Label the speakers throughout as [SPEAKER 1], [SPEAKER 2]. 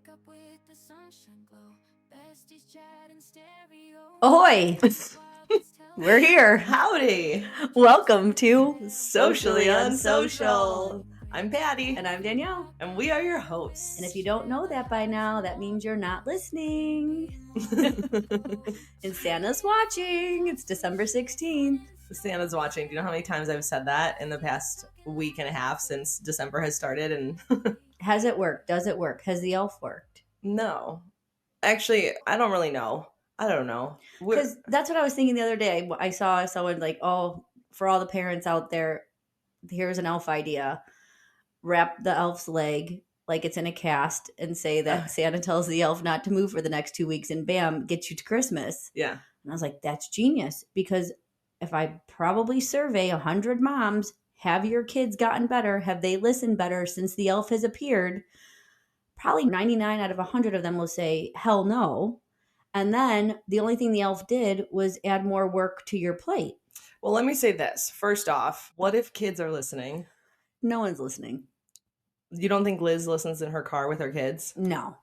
[SPEAKER 1] up with the sunshine glow. Besties chat in stereo.
[SPEAKER 2] Ahoy! We're here.
[SPEAKER 3] Howdy.
[SPEAKER 2] Welcome to
[SPEAKER 3] Socially Unsocial. I'm Patty.
[SPEAKER 2] And I'm Danielle.
[SPEAKER 3] And we are your hosts.
[SPEAKER 2] And if you don't know that by now, that means you're not listening. And Santa's watching. It's December 16th.
[SPEAKER 3] Santa's watching. Do you know how many times I've said that in the past week and a half since December has started? And
[SPEAKER 2] has it worked? Does it work? Has the elf worked?
[SPEAKER 3] No. Actually, I don't really know. I don't know.
[SPEAKER 2] Because that's what I was thinking the other day. I saw someone like, oh, for all the parents out there, here's an elf idea. Wrap the elf's leg like it's in a cast and say that Santa tells the elf not to move for the next 2 weeks and bam, get you to Christmas.
[SPEAKER 3] Yeah.
[SPEAKER 2] And I was like, that's genius. Because if I probably survey 100 moms, have your kids gotten better? Have they listened better since the elf has appeared? Probably 99 out of 100 of them will say, hell no. And then the only thing the elf did was add more work to your plate.
[SPEAKER 3] Well, let me say this. First off, what if kids are listening?
[SPEAKER 2] No one's listening.
[SPEAKER 3] You don't think Liz listens in her car with her kids?
[SPEAKER 2] No.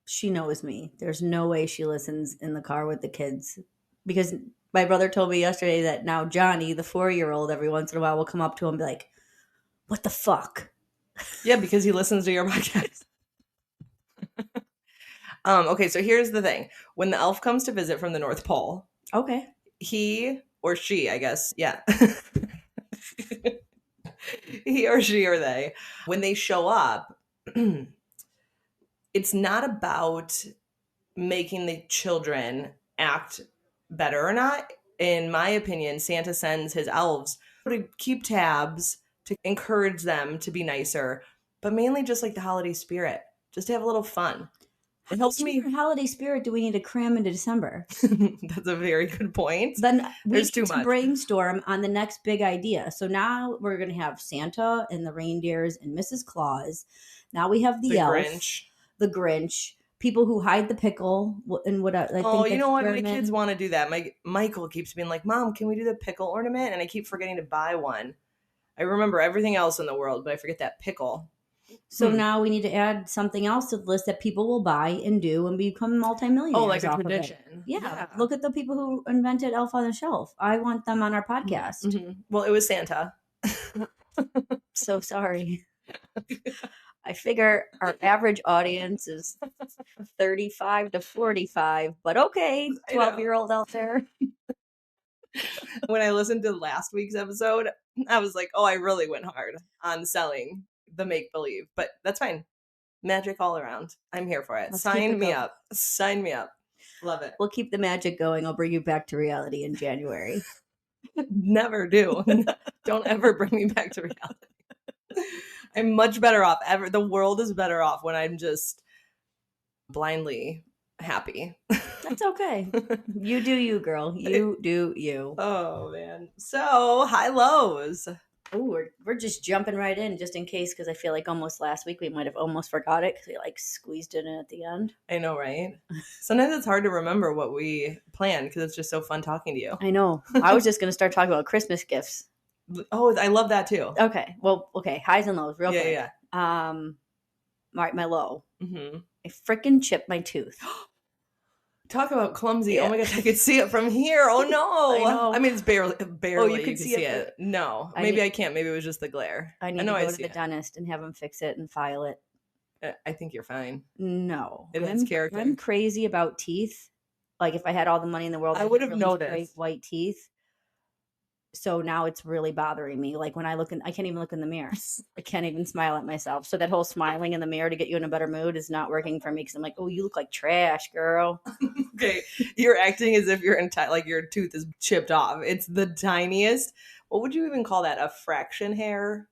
[SPEAKER 2] She knows me. There's no way she listens in the car with the kids. Because my brother told me yesterday that now Johnny, the 4-year-old, every once in a while will come up to him and be like, what the fuck?
[SPEAKER 3] Yeah, because he listens to your podcast. Okay, so here's the thing. When the elf comes to visit from the North Pole,
[SPEAKER 2] okay,
[SPEAKER 3] he or she, I guess, yeah. He or she or they, when they show up, it's not about making the children act better or not. In my opinion, Santa sends his elves to keep tabs, to encourage them to be nicer, but mainly just like the holiday spirit, just to have a little fun. It helps me.
[SPEAKER 2] What holiday spirit do we need to cram into December?
[SPEAKER 3] That's a very good point.
[SPEAKER 2] Then we
[SPEAKER 3] There's
[SPEAKER 2] need
[SPEAKER 3] too
[SPEAKER 2] to
[SPEAKER 3] much.
[SPEAKER 2] brainstorm on the next big idea. So now we're going to have Santa and the reindeers and Mrs. Claus. Now we have the elf, the Grinch, people who hide the pickle and what.
[SPEAKER 3] You know what? The kids want to do that. Michael keeps being like, "Mom, can we do the pickle ornament?" And I keep forgetting to buy one. I remember everything else in the world, but I forget that pickle.
[SPEAKER 2] So now we need to add something else to the list that people will buy and do and become multimillionaires.
[SPEAKER 3] Oh, like a tradition.
[SPEAKER 2] Yeah. Look at the people who invented Elf on the Shelf. I want them on our podcast.
[SPEAKER 3] Mm-hmm. Well, it was Santa.
[SPEAKER 2] So sorry. I figure our average audience is 35 to 45, but okay, 12-year-old out there.
[SPEAKER 3] When I listened to last week's episode, I was like, oh, I really went hard on selling the make-believe, but that's fine. Magic all around. I'm here for it. Sign me up. Sign me up. Love it.
[SPEAKER 2] We'll keep the magic going. I'll bring you back to reality in January.
[SPEAKER 3] Never do. Don't ever bring me back to reality. I'm much better off. The world is better off when I'm just blindly happy.
[SPEAKER 2] That's okay. You do you, girl. You do you.
[SPEAKER 3] Oh, man. So, high lows.
[SPEAKER 2] Oh, we're just jumping right in just in case, because I feel like almost last week we might have almost forgot it because we like squeezed it in at the end.
[SPEAKER 3] I know, right? Sometimes it's hard to remember what we planned because it's just so fun talking to you.
[SPEAKER 2] I know. I was just going to start talking about Christmas gifts.
[SPEAKER 3] Oh, I love that too.
[SPEAKER 2] Okay. Well, okay. Highs and lows, real quick.
[SPEAKER 3] Yeah.
[SPEAKER 2] My low.
[SPEAKER 3] Mm-hmm.
[SPEAKER 2] I freaking chipped my tooth.
[SPEAKER 3] Talk about clumsy. Yeah. Oh my gosh, I could see it from here. Oh no.
[SPEAKER 2] I know.
[SPEAKER 3] I mean, it's barely
[SPEAKER 2] you could see it.
[SPEAKER 3] No, maybe I can't. Maybe it was just the glare.
[SPEAKER 2] I need to go to the dentist and have him fix it and file it.
[SPEAKER 3] I think you're fine.
[SPEAKER 2] No.
[SPEAKER 3] It's character.
[SPEAKER 2] I'm crazy about teeth. Like if I had all the money in the world,
[SPEAKER 3] I would have
[SPEAKER 2] really
[SPEAKER 3] noticed.
[SPEAKER 2] Straight white teeth. So now it's really bothering me. Like when I can't even look in the mirror. I can't even smile at myself. So that whole smiling in the mirror to get you in a better mood is not working for me because I'm like, oh, you look like trash, girl.
[SPEAKER 3] Okay, you're acting as if your tooth is chipped off. It's the tiniest. What would you even call that? A fraction hair?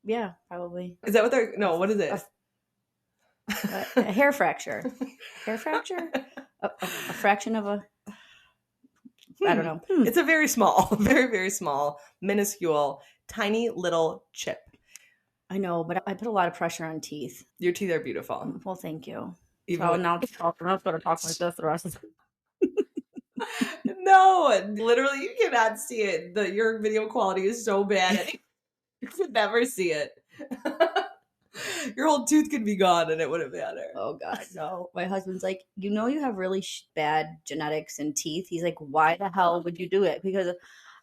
[SPEAKER 2] Yeah, probably.
[SPEAKER 3] Is that what they're? No, what is it?
[SPEAKER 2] A hair fracture. Hair fracture? A fraction of a. I don't know.
[SPEAKER 3] It's a very small, very, very small, minuscule, tiny little chip.
[SPEAKER 2] I know, but I put a lot of pressure on teeth.
[SPEAKER 3] Your teeth are beautiful.
[SPEAKER 2] Well, thank you.
[SPEAKER 3] Now
[SPEAKER 2] I'm not going to talk like this the rest of the
[SPEAKER 3] No, literally, you cannot see it. Your video quality is so bad. You could never see it. Your whole tooth could be gone and it wouldn't matter.
[SPEAKER 2] Oh God, no. My husband's like, you know, you have really bad genetics and teeth. He's like, why the hell would you do it? Because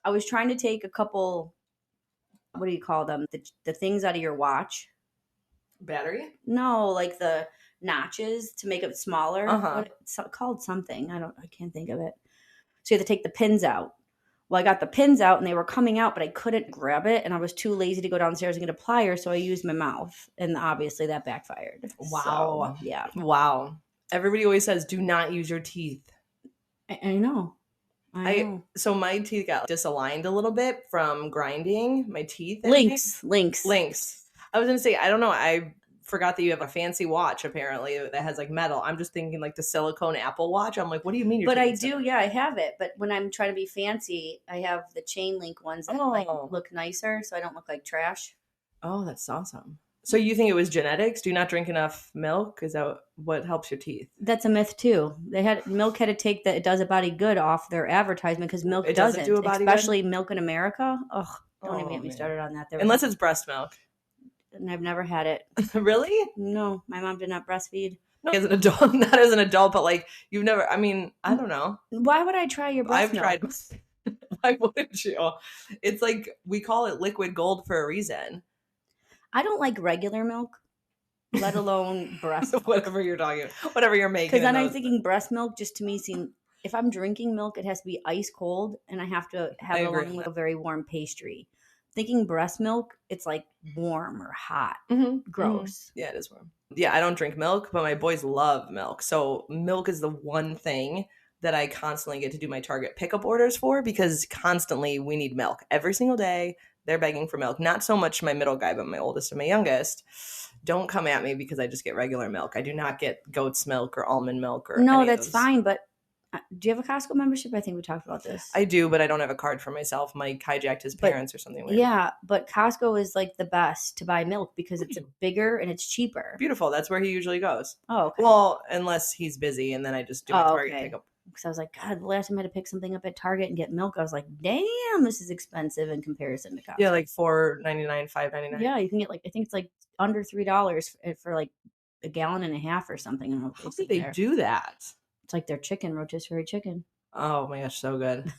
[SPEAKER 2] I was trying to take a couple, what do you call them? The things out of your watch.
[SPEAKER 3] Battery?
[SPEAKER 2] No, like the notches to make it smaller.
[SPEAKER 3] Uh-huh.
[SPEAKER 2] It's called something. I can't think of it. So you have to take the pins out. Well, I got the pins out and they were coming out, but I couldn't grab it. And I was too lazy to go downstairs and get a plier. So I used my mouth. And obviously that backfired.
[SPEAKER 3] Wow.
[SPEAKER 2] So, yeah.
[SPEAKER 3] Wow. Everybody always says, do not use your teeth.
[SPEAKER 2] I know. I know.
[SPEAKER 3] So my teeth got disaligned a little bit from grinding my teeth. I think.
[SPEAKER 2] Links.
[SPEAKER 3] I was going to say, I don't know. I forgot that you have a fancy watch apparently that has like metal. I'm just thinking like the silicone Apple Watch. I'm like, what do you mean?
[SPEAKER 2] But I do, yeah, I have it. But when I'm trying to be fancy, I have the chain link ones that like look nicer, so I don't look like trash.
[SPEAKER 3] Oh, that's awesome. So you think it was genetics? Do you not drink enough milk? Is that what helps your teeth?
[SPEAKER 2] That's a myth too. Milk had to take the "It Does a Body Good" off their advertisement because milk doesn't
[SPEAKER 3] do a body
[SPEAKER 2] especially
[SPEAKER 3] good?
[SPEAKER 2] Milk in America. Ugh, don't even get me started on that.
[SPEAKER 3] Unless it's breast milk.
[SPEAKER 2] And I've never had it.
[SPEAKER 3] Really?
[SPEAKER 2] No, my mom did not breastfeed.
[SPEAKER 3] No, as an adult, not as an adult, but like you've never. I mean, I don't know.
[SPEAKER 2] Why would I try your breast milk?
[SPEAKER 3] I've tried. Why wouldn't you? It's like we call it liquid gold for a reason.
[SPEAKER 2] I don't like regular milk, let alone breast milk.
[SPEAKER 3] Whatever you're talking about, whatever you're making.
[SPEAKER 2] Because then I'm thinking breast milk just to me seems, if I'm drinking milk, it has to be ice cold and I have to have it along with a very warm pastry. Thinking breast milk, it's like warm or hot.
[SPEAKER 3] Mm-hmm.
[SPEAKER 2] Gross.
[SPEAKER 3] Mm-hmm. Yeah, it is warm. Yeah, I don't drink milk, but my boys love milk. So milk is the one thing that I constantly get to do my Target pickup orders for because constantly we need milk. Every single day, they're begging for milk. Not so much my middle guy, but my oldest and my youngest. Don't come at me because I just get regular milk. I do not get goat's milk or almond milk or
[SPEAKER 2] no, that's fine, but do you have a Costco membership? I think we talked about this.
[SPEAKER 3] I do, but I don't have a card for myself. Mike hijacked his parents or something weird.
[SPEAKER 2] Yeah, but Costco is like the best to buy milk because it's bigger and it's cheaper.
[SPEAKER 3] Beautiful. That's where he usually goes.
[SPEAKER 2] Oh, okay.
[SPEAKER 3] Well, unless he's busy, and then I just do my Target pickup.
[SPEAKER 2] Because I was like, God, the last time I had to pick something up at Target and get milk, I was like, damn, this is expensive in comparison to Costco.
[SPEAKER 3] Yeah, like $4.99, $5.99.
[SPEAKER 2] Yeah, you can get like, I think it's like under $3 for like a gallon and a half or something.
[SPEAKER 3] How did they do that?
[SPEAKER 2] It's like their chicken, rotisserie chicken.
[SPEAKER 3] Oh my gosh, so good.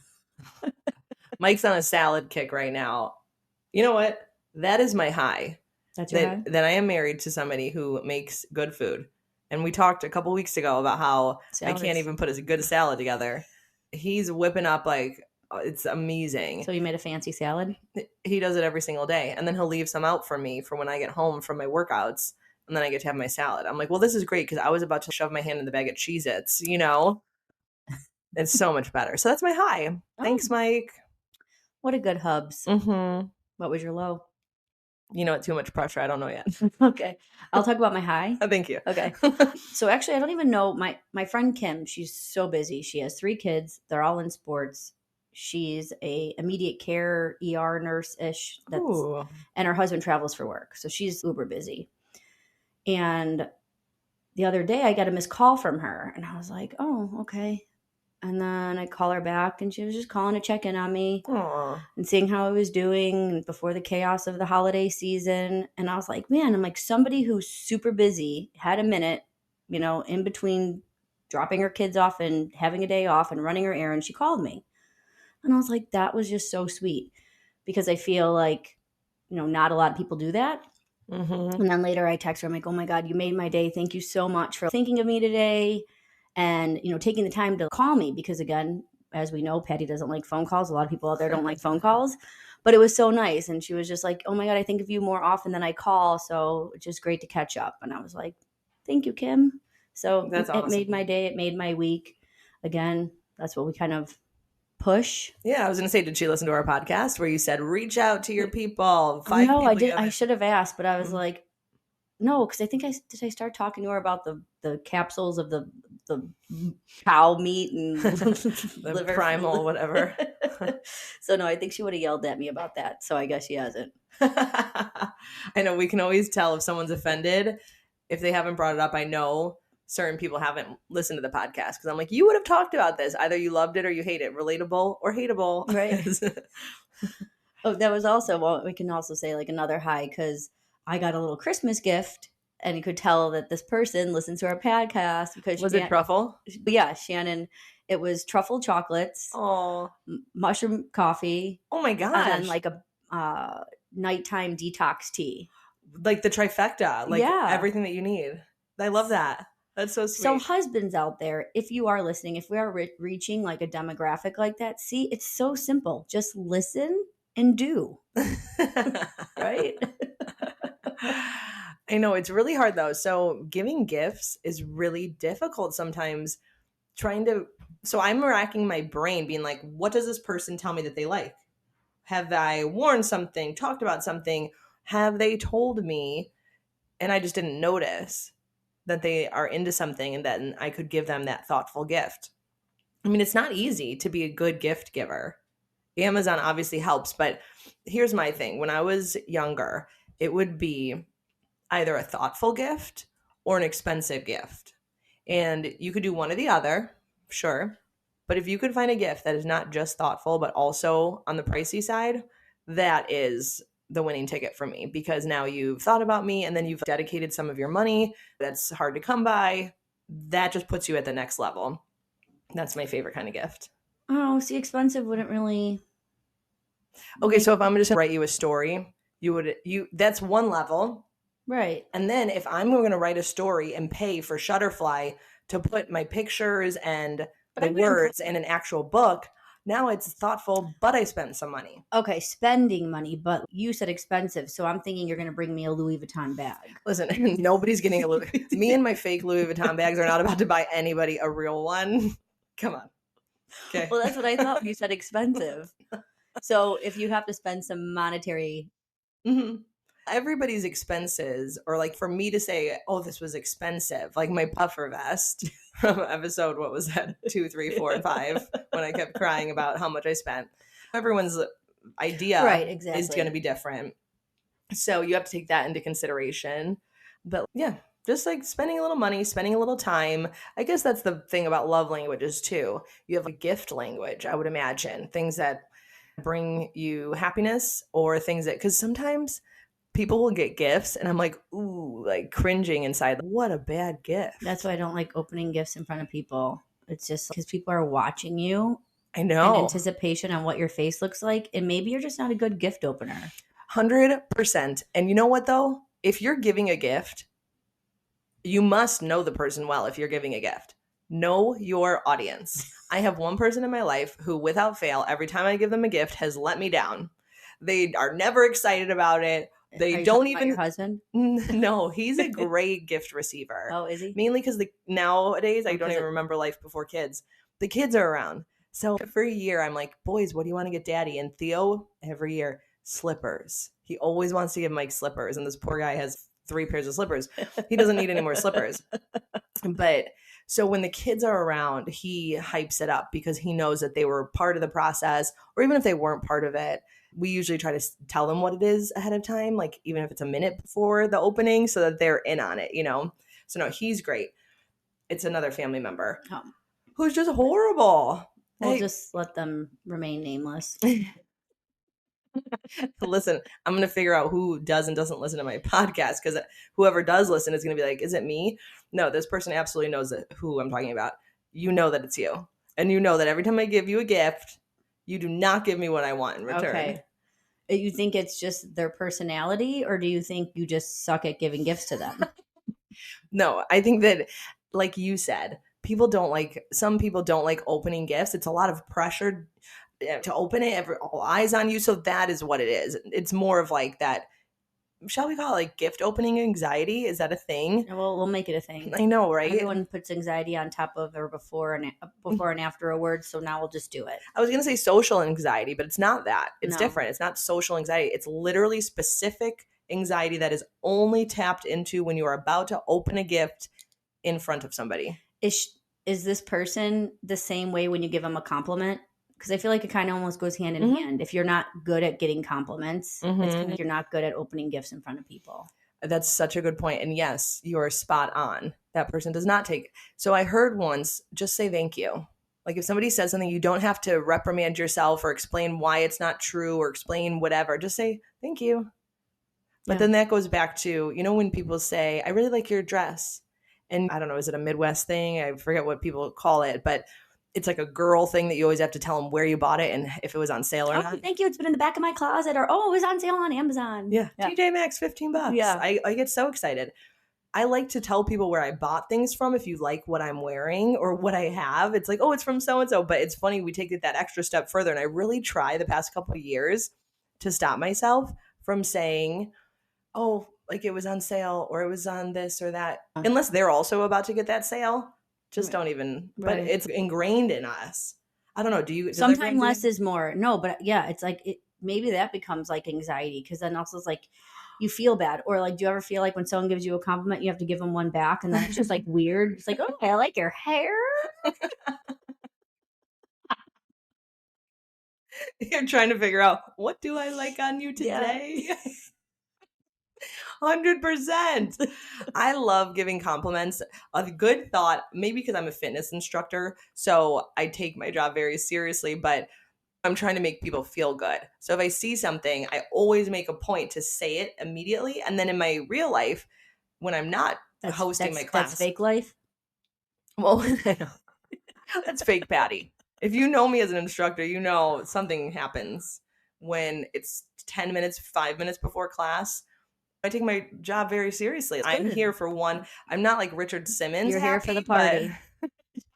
[SPEAKER 3] Mike's on a salad kick right now. You know what? That is my high.
[SPEAKER 2] That's your high?
[SPEAKER 3] That I am married to somebody who makes good food. And we talked a couple weeks ago about how I can't even put a good salad together. He's whipping up like, it's amazing.
[SPEAKER 2] So you made a fancy salad?
[SPEAKER 3] He does it every single day. And then he'll leave some out for me for when I get home from my workouts. And then I get to have my salad. I'm like, well, this is great because I was about to shove my hand in the bag of Cheez-Its, you know? It's so much better. So that's my high. Thanks, Mike.
[SPEAKER 2] What a good hubs.
[SPEAKER 3] Mm-hmm.
[SPEAKER 2] What was your low?
[SPEAKER 3] You know what? Too much pressure. I don't know yet.
[SPEAKER 2] Okay. I'll talk about my high.
[SPEAKER 3] Thank you.
[SPEAKER 2] Okay. So actually, I don't even know. My friend Kim, she's so busy. She has 3 kids. They're all in sports. She's a immediate care ER nurse-ish. And her husband travels for work. So she's uber busy. And the other day I got a missed call from her and I was like, oh, okay. And then I call her back and she was just calling to check in on me.
[SPEAKER 3] Aww.
[SPEAKER 2] And seeing how I was doing before the chaos of the holiday season. And I was like, man, I'm like somebody who's super busy, had a minute, you know, in between dropping her kids off and having a day off and running her errand. She called me. And I was like, that was just so sweet because I feel like, you know, not a lot of people do that.
[SPEAKER 3] Mm-hmm.
[SPEAKER 2] And then later I text her, I'm like, oh my God, you made my day. Thank you so much for thinking of me today. And, you know, taking the time to call me because again, as we know, Patty doesn't like phone calls. A lot of people out there don't like phone calls, but it was so nice. And she was just like, oh my God, I think of you more often than I call. So it's just great to catch up. And I was like, thank you, Kim. So
[SPEAKER 3] That's awesome.
[SPEAKER 2] It made my day. It made my week. Again, that's what we kind of push.
[SPEAKER 3] Yeah, I was going to say, did she listen to our podcast where you said, reach out to your people?
[SPEAKER 2] No, I did. I should have asked, but I was like, no, because I think I start talking to her about the capsules of the cow meat and
[SPEAKER 3] the liver, primal, whatever.
[SPEAKER 2] So no, I think she would have yelled at me about that. So I guess she hasn't.
[SPEAKER 3] I know we can always tell if someone's offended if they haven't brought it up. I know certain people haven't listened to the podcast because I'm like, you would have talked about this. Either you loved it or you hate it. Relatable or hateable.
[SPEAKER 2] Right. Oh, that was also, well, we can also say like another high because I got a little Christmas gift and you could tell that this person listens to our podcast because
[SPEAKER 3] Was it truffle?
[SPEAKER 2] Yeah, Shannon. It was truffle chocolates,
[SPEAKER 3] Oh,
[SPEAKER 2] mushroom coffee,
[SPEAKER 3] oh my
[SPEAKER 2] and
[SPEAKER 3] gosh.
[SPEAKER 2] then like a nighttime detox tea.
[SPEAKER 3] Like the trifecta, like
[SPEAKER 2] Yeah.
[SPEAKER 3] everything that you need. I love that. That's so sweet.
[SPEAKER 2] So husbands out there, if you are listening, if we are reaching like a demographic like that, see, it's so simple. Just listen and do. Right?
[SPEAKER 3] I know it's really hard though. So giving gifts is really difficult sometimes. So I'm racking my brain being like, what does this person tell me that they like? Have I worn something, talked about something? Have they told me and I just didn't notice that they are into something and then I could give them that thoughtful gift? I mean, it's not easy to be a good gift giver. Amazon obviously helps, but here's my thing. When I was younger, it would be either a thoughtful gift or an expensive gift. And you could do one or the other, sure. But if you could find a gift that is not just thoughtful, but also on the pricey side, that is the winning ticket for me, because now you've thought about me and then you've dedicated some of your money that's hard to come by. That just puts you at the next level. That's my favorite kind of gift.
[SPEAKER 2] Oh, see, expensive wouldn't really.
[SPEAKER 3] Okay, so if I'm just gonna write you a story, that's one level.
[SPEAKER 2] Right.
[SPEAKER 3] And then if I'm going to write a story and pay for Shutterfly to put my pictures and the words in an actual book, now it's thoughtful, but I spent some money.
[SPEAKER 2] Okay, spending money, but you said expensive, so I'm thinking you're going to bring me a Louis Vuitton bag.
[SPEAKER 3] Listen, nobody's getting a Louis. Me and my fake Louis Vuitton bags are not about to buy anybody a real one. Come on. Okay.
[SPEAKER 2] Well, that's what I thought when you said expensive. So if you have to spend some monetary.
[SPEAKER 3] Mm-hmm. Everybody's expenses, or like for me to say, oh, this was expensive, like my puffer vest from episode, what was that, 2, 3, 4, and 5, when I kept crying about how much I spent. Everyone's idea is going to be different. So you have to take that into consideration. But yeah, just like spending a little money, spending a little time. I guess that's the thing about love languages too. You have a gift language, I would imagine, things that bring you happiness, or things that, because sometimes people will get gifts and I'm like, ooh, like cringing inside. What a bad gift.
[SPEAKER 2] That's why I don't like opening gifts in front of people. It's just because people are watching you.
[SPEAKER 3] I know.
[SPEAKER 2] In anticipation on what your face looks like. And maybe you're just not a good gift opener.
[SPEAKER 3] 100%. And you know what though? If you're giving a gift, you must know the person well. If you're giving a gift, know your audience. I have one person in my life who, without fail, every time I give them a gift, has let me down. They are never excited about it. They don't even.
[SPEAKER 2] Your husband?
[SPEAKER 3] No, he's a great gift receiver.
[SPEAKER 2] Oh, is he?
[SPEAKER 3] Mainly because nowadays I don't even remember life before kids. The kids are around, so every year I'm like, boys, what do you want to get Daddy? And Theo, every year, slippers. He always wants to give Mike slippers, and this poor guy has 3 pairs of slippers. He doesn't need any more slippers. But so when the kids are around, he hypes it up because he knows that they were part of the process, or even if they weren't part of it. We usually try to tell them what it is ahead of time, like even if it's a minute before the opening, so that they're in on it, you know? So no, he's great. It's another family member who's just horrible.
[SPEAKER 2] We'll just let them remain nameless.
[SPEAKER 3] Listen, I'm going to figure out who does and doesn't listen to my podcast, because whoever does listen is going to be like, is it me? No, this person absolutely knows who I'm talking about. You know that it's you. And you know that every time I give you a gift, you do not give me what I want in return.
[SPEAKER 2] Okay. You think it's just their personality, or do you think you just suck at giving gifts to them?
[SPEAKER 3] No, I think that, like you said, some people don't like opening gifts. It's a lot of pressure to open it, all eyes on you. So that is what it is. It's more of like that, shall we call it like gift opening anxiety? Is that a thing?
[SPEAKER 2] Well, we'll make it a thing.
[SPEAKER 3] I know, right?
[SPEAKER 2] Everyone puts anxiety on top of or before and after a word, so now we'll just do it.
[SPEAKER 3] I was going to say social anxiety, but it's not that. It's
[SPEAKER 2] No.
[SPEAKER 3] different. It's not social anxiety. It's literally specific anxiety that is only tapped into when you are about to open a gift in front of somebody.
[SPEAKER 2] Is this person the same way when you give them a compliment? Because I feel like it kind of almost goes hand in hand. If you're not good at getting compliments, it's kind of like you're not good at opening gifts in front of people.
[SPEAKER 3] That's such a good point. And yes, you're spot on. That person does not take. So I heard once, just say thank you. Like if somebody says something, you don't have to reprimand yourself or explain why it's not true or explain whatever. Just say thank you. But then that goes back to, when people say, I really like your dress. And I don't know, is it a Midwest thing? I forget what people call it, but it's like a girl thing that you always have to tell them where you bought it and if it was on sale or not.
[SPEAKER 2] Thank you. It's been in the back of my closet, or, it was on sale on Amazon.
[SPEAKER 3] Yeah. TJ Maxx, $15.
[SPEAKER 2] Yeah.
[SPEAKER 3] I get so excited. I like to tell people where I bought things from if you like what I'm wearing or what I have. It's like, it's from so-and-so. But it's funny, we take it that extra step further. And I really try the past couple of years to stop myself from saying, like it was on sale or it was on this or that. Unless they're also about to get that sale. Just don't even. Right. But it's ingrained in us. I don't know.
[SPEAKER 2] Sometimes less is more. No, but yeah, it's like maybe that becomes like anxiety, because then also it's like you feel bad. Or like, do you ever feel like when someone gives you a compliment, you have to give them one back, and then it's just like weird. It's like, I like your hair.
[SPEAKER 3] You're trying to figure out, what do I like on you today? Yeah. 100%. I love giving compliments. A good thought, maybe because I'm a fitness instructor, so I take my job very seriously, but I'm trying to make people feel good. So if I see something, I always make a point to say it immediately. And then in my real life, when I'm not hosting my class.
[SPEAKER 2] That's fake life?
[SPEAKER 3] Well, that's fake Patty. If you know me as an instructor, you know something happens when it's 10 minutes, 5 minutes before class. I take my job very seriously. I'm here for one. I'm not like Richard Simmons.
[SPEAKER 2] You're here for the party.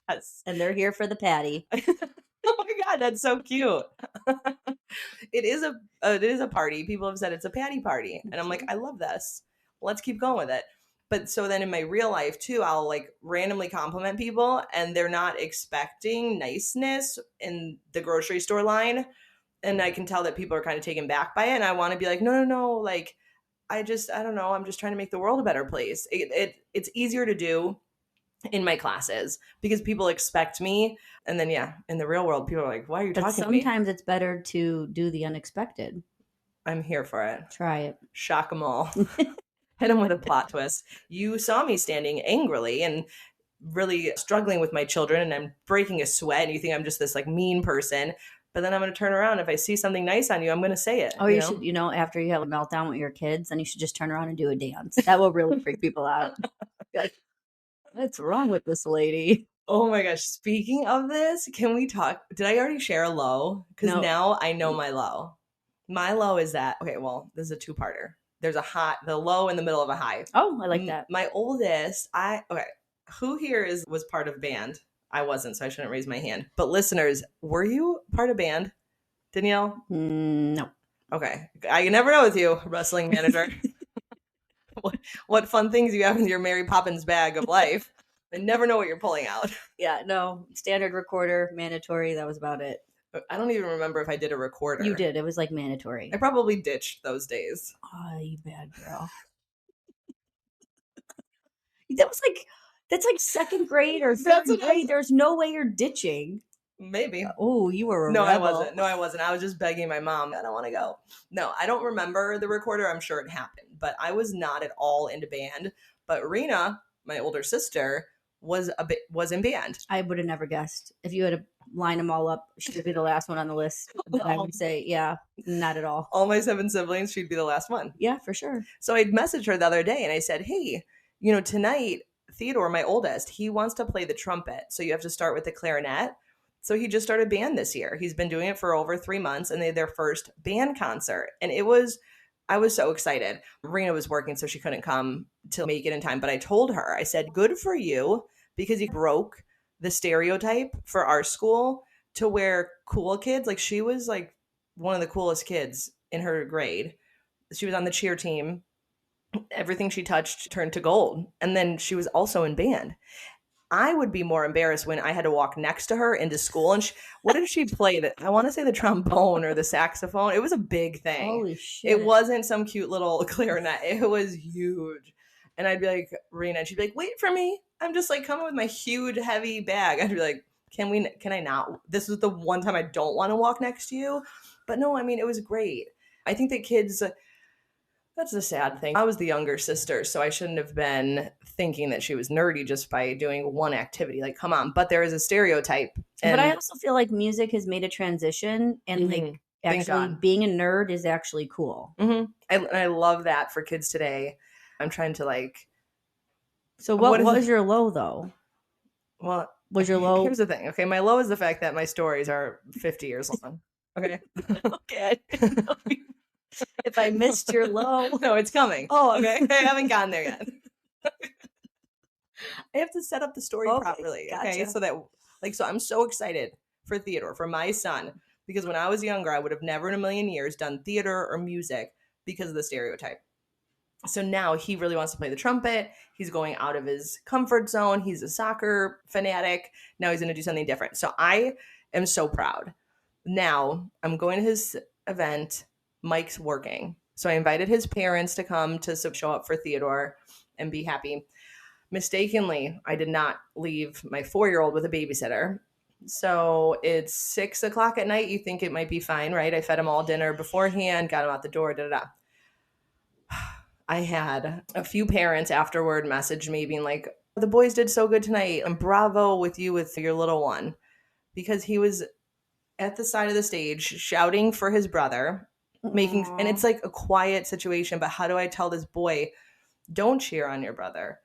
[SPEAKER 3] Yes.
[SPEAKER 2] And they're here for the patty.
[SPEAKER 3] Oh my God, that's so cute. It is a party. People have said it's a patty party. And I'm like, I love this. Let's keep going with it. But so then in my real life too, I'll like randomly compliment people and they're not expecting niceness in the grocery store line. And I can tell that people are kind of taken back by it. And I want to be like, no, like, I don't know. I'm just trying to make the world a better place. It's easier to do in my classes because people expect me. And then, in the real world, people are like, why are you talking to me?
[SPEAKER 2] Sometimes it's better to do the unexpected.
[SPEAKER 3] I'm here for it.
[SPEAKER 2] Try it.
[SPEAKER 3] Shock them all. Hit them with a plot twist. You saw me standing angrily and really struggling with my children and I'm breaking a sweat and you think I'm just this like mean person. But then I'm going to turn around. If I see something nice on you, I'm going to say it.
[SPEAKER 2] Oh, you should, after you have a meltdown with your kids, then you should just turn around and do a dance. That will really freak people out. Like, what's wrong with this lady?
[SPEAKER 3] Oh my gosh. Speaking of this, can we talk? Did I already share a low? Because now I know my low. My low is that, okay, well, this is a two-parter. There's the low in the middle of a high.
[SPEAKER 2] Oh, I like that.
[SPEAKER 3] My oldest, who here was part of band? I wasn't, so I shouldn't raise my hand. But listeners, were you part of band? Danielle?
[SPEAKER 2] No.
[SPEAKER 3] Okay. I never know with you, wrestling manager. what fun things you have in your Mary Poppins bag of life. I never know what you're pulling out.
[SPEAKER 2] Yeah, no. Standard recorder, mandatory. That was about it.
[SPEAKER 3] I don't even remember if I did a recorder.
[SPEAKER 2] You did. It was like mandatory.
[SPEAKER 3] I probably ditched those days.
[SPEAKER 2] Oh, you bad girl. That's like second grade or third grade. There's no way you're ditching.
[SPEAKER 3] Maybe.
[SPEAKER 2] Oh, you were a
[SPEAKER 3] No,
[SPEAKER 2] rebel.
[SPEAKER 3] I wasn't. I was just begging my mom. I don't want to go. No, I don't remember the recorder. I'm sure it happened. But I was not at all into band. But Rena, my older sister, was in band.
[SPEAKER 2] I would have never guessed. If you had to line them all up, she would be the last one on the list. I would say, yeah, not at all.
[SPEAKER 3] All my 7 siblings, she'd be the last one.
[SPEAKER 2] Yeah, for sure.
[SPEAKER 3] So I'd messaged her the other day and I said, hey, tonight, Theodore, my oldest, he wants to play the trumpet. So you have to start with the clarinet. So he just started band this year. He's been doing it for over 3 months and they had their first band concert. And I was so excited. Rena was working, so she couldn't come to make it in time. But I told her, I said, good for you, because you broke the stereotype for our school to where cool kids, like she was like one of the coolest kids in her grade. She was on the cheer team. Everything she touched turned to gold. And then she was also in band. I would be more embarrassed when I had to walk next to her into school. And what did she play? I want to say the trombone or the saxophone. It was a big thing.
[SPEAKER 2] Holy shit.
[SPEAKER 3] It wasn't some cute little clarinet. It was huge. And I'd be like, Rena, and she'd be like, wait for me. I'm just like coming with my huge, heavy bag. I'd be like, can I not? This is the one time I don't want to walk next to you. But no, I mean, it was great. I think that kids... That's the sad thing. I was the younger sister, so I shouldn't have been thinking that she was nerdy just by doing one activity. Like, come on. But there is a stereotype.
[SPEAKER 2] But I also feel like music has made a transition and like
[SPEAKER 3] Thank
[SPEAKER 2] Actually,
[SPEAKER 3] God.
[SPEAKER 2] being a nerd is actually cool.
[SPEAKER 3] I love that for kids today. I'm trying to like.
[SPEAKER 2] So what
[SPEAKER 3] is
[SPEAKER 2] was your low though?
[SPEAKER 3] Well,
[SPEAKER 2] Was your low?
[SPEAKER 3] Here's the thing. Okay, my low is the fact that my stories are 50 years long. Okay.
[SPEAKER 2] Okay. If I missed your low.
[SPEAKER 3] No, it's coming.
[SPEAKER 2] Oh,
[SPEAKER 3] okay. I haven't gotten there yet. I have to set up the story
[SPEAKER 2] Okay,
[SPEAKER 3] properly. Okay.
[SPEAKER 2] gotcha.
[SPEAKER 3] So that, like, so I'm so excited for Theodore, for my son, because when I was younger, I would have never in a million years done theater or music because of the stereotype. So now he really wants to play the trumpet. He's going out of his comfort zone. He's a soccer fanatic. Now he's going to do something different. So I am so proud. Now I'm going to his event. Mike's working. So I invited his parents to come to show up for Theodore and be happy. Mistakenly, I did not leave my 4-year-old with a babysitter. So it's 6 o'clock at night. You think it might be fine, right? I fed him all dinner beforehand, got him out the door, da-da-da. I had a few parents afterward message me being like, the boys did so good tonight and bravo with you with your little one, because he was at the side of the stage shouting for his brother, and it's like a quiet situation, but how do I tell this boy, don't cheer on your brother?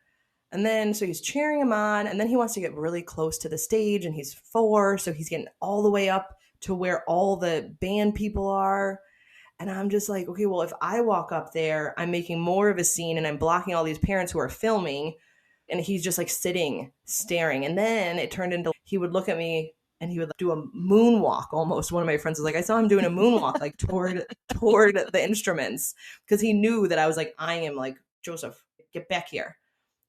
[SPEAKER 3] And then so he's cheering him on, and then he wants to get really close to the stage, and he's 4, so he's getting all the way up to where all the band people are. And I'm just like, okay, well, if I walk up there, I'm making more of a scene and I'm blocking all these parents who are filming. And he's just like sitting, staring. And then it turned into, he would look at me and he would do a moonwalk almost. One of my friends was like, I saw him doing a moonwalk like toward the instruments, because he knew that I was like eyeing him like, Joseph, get back here.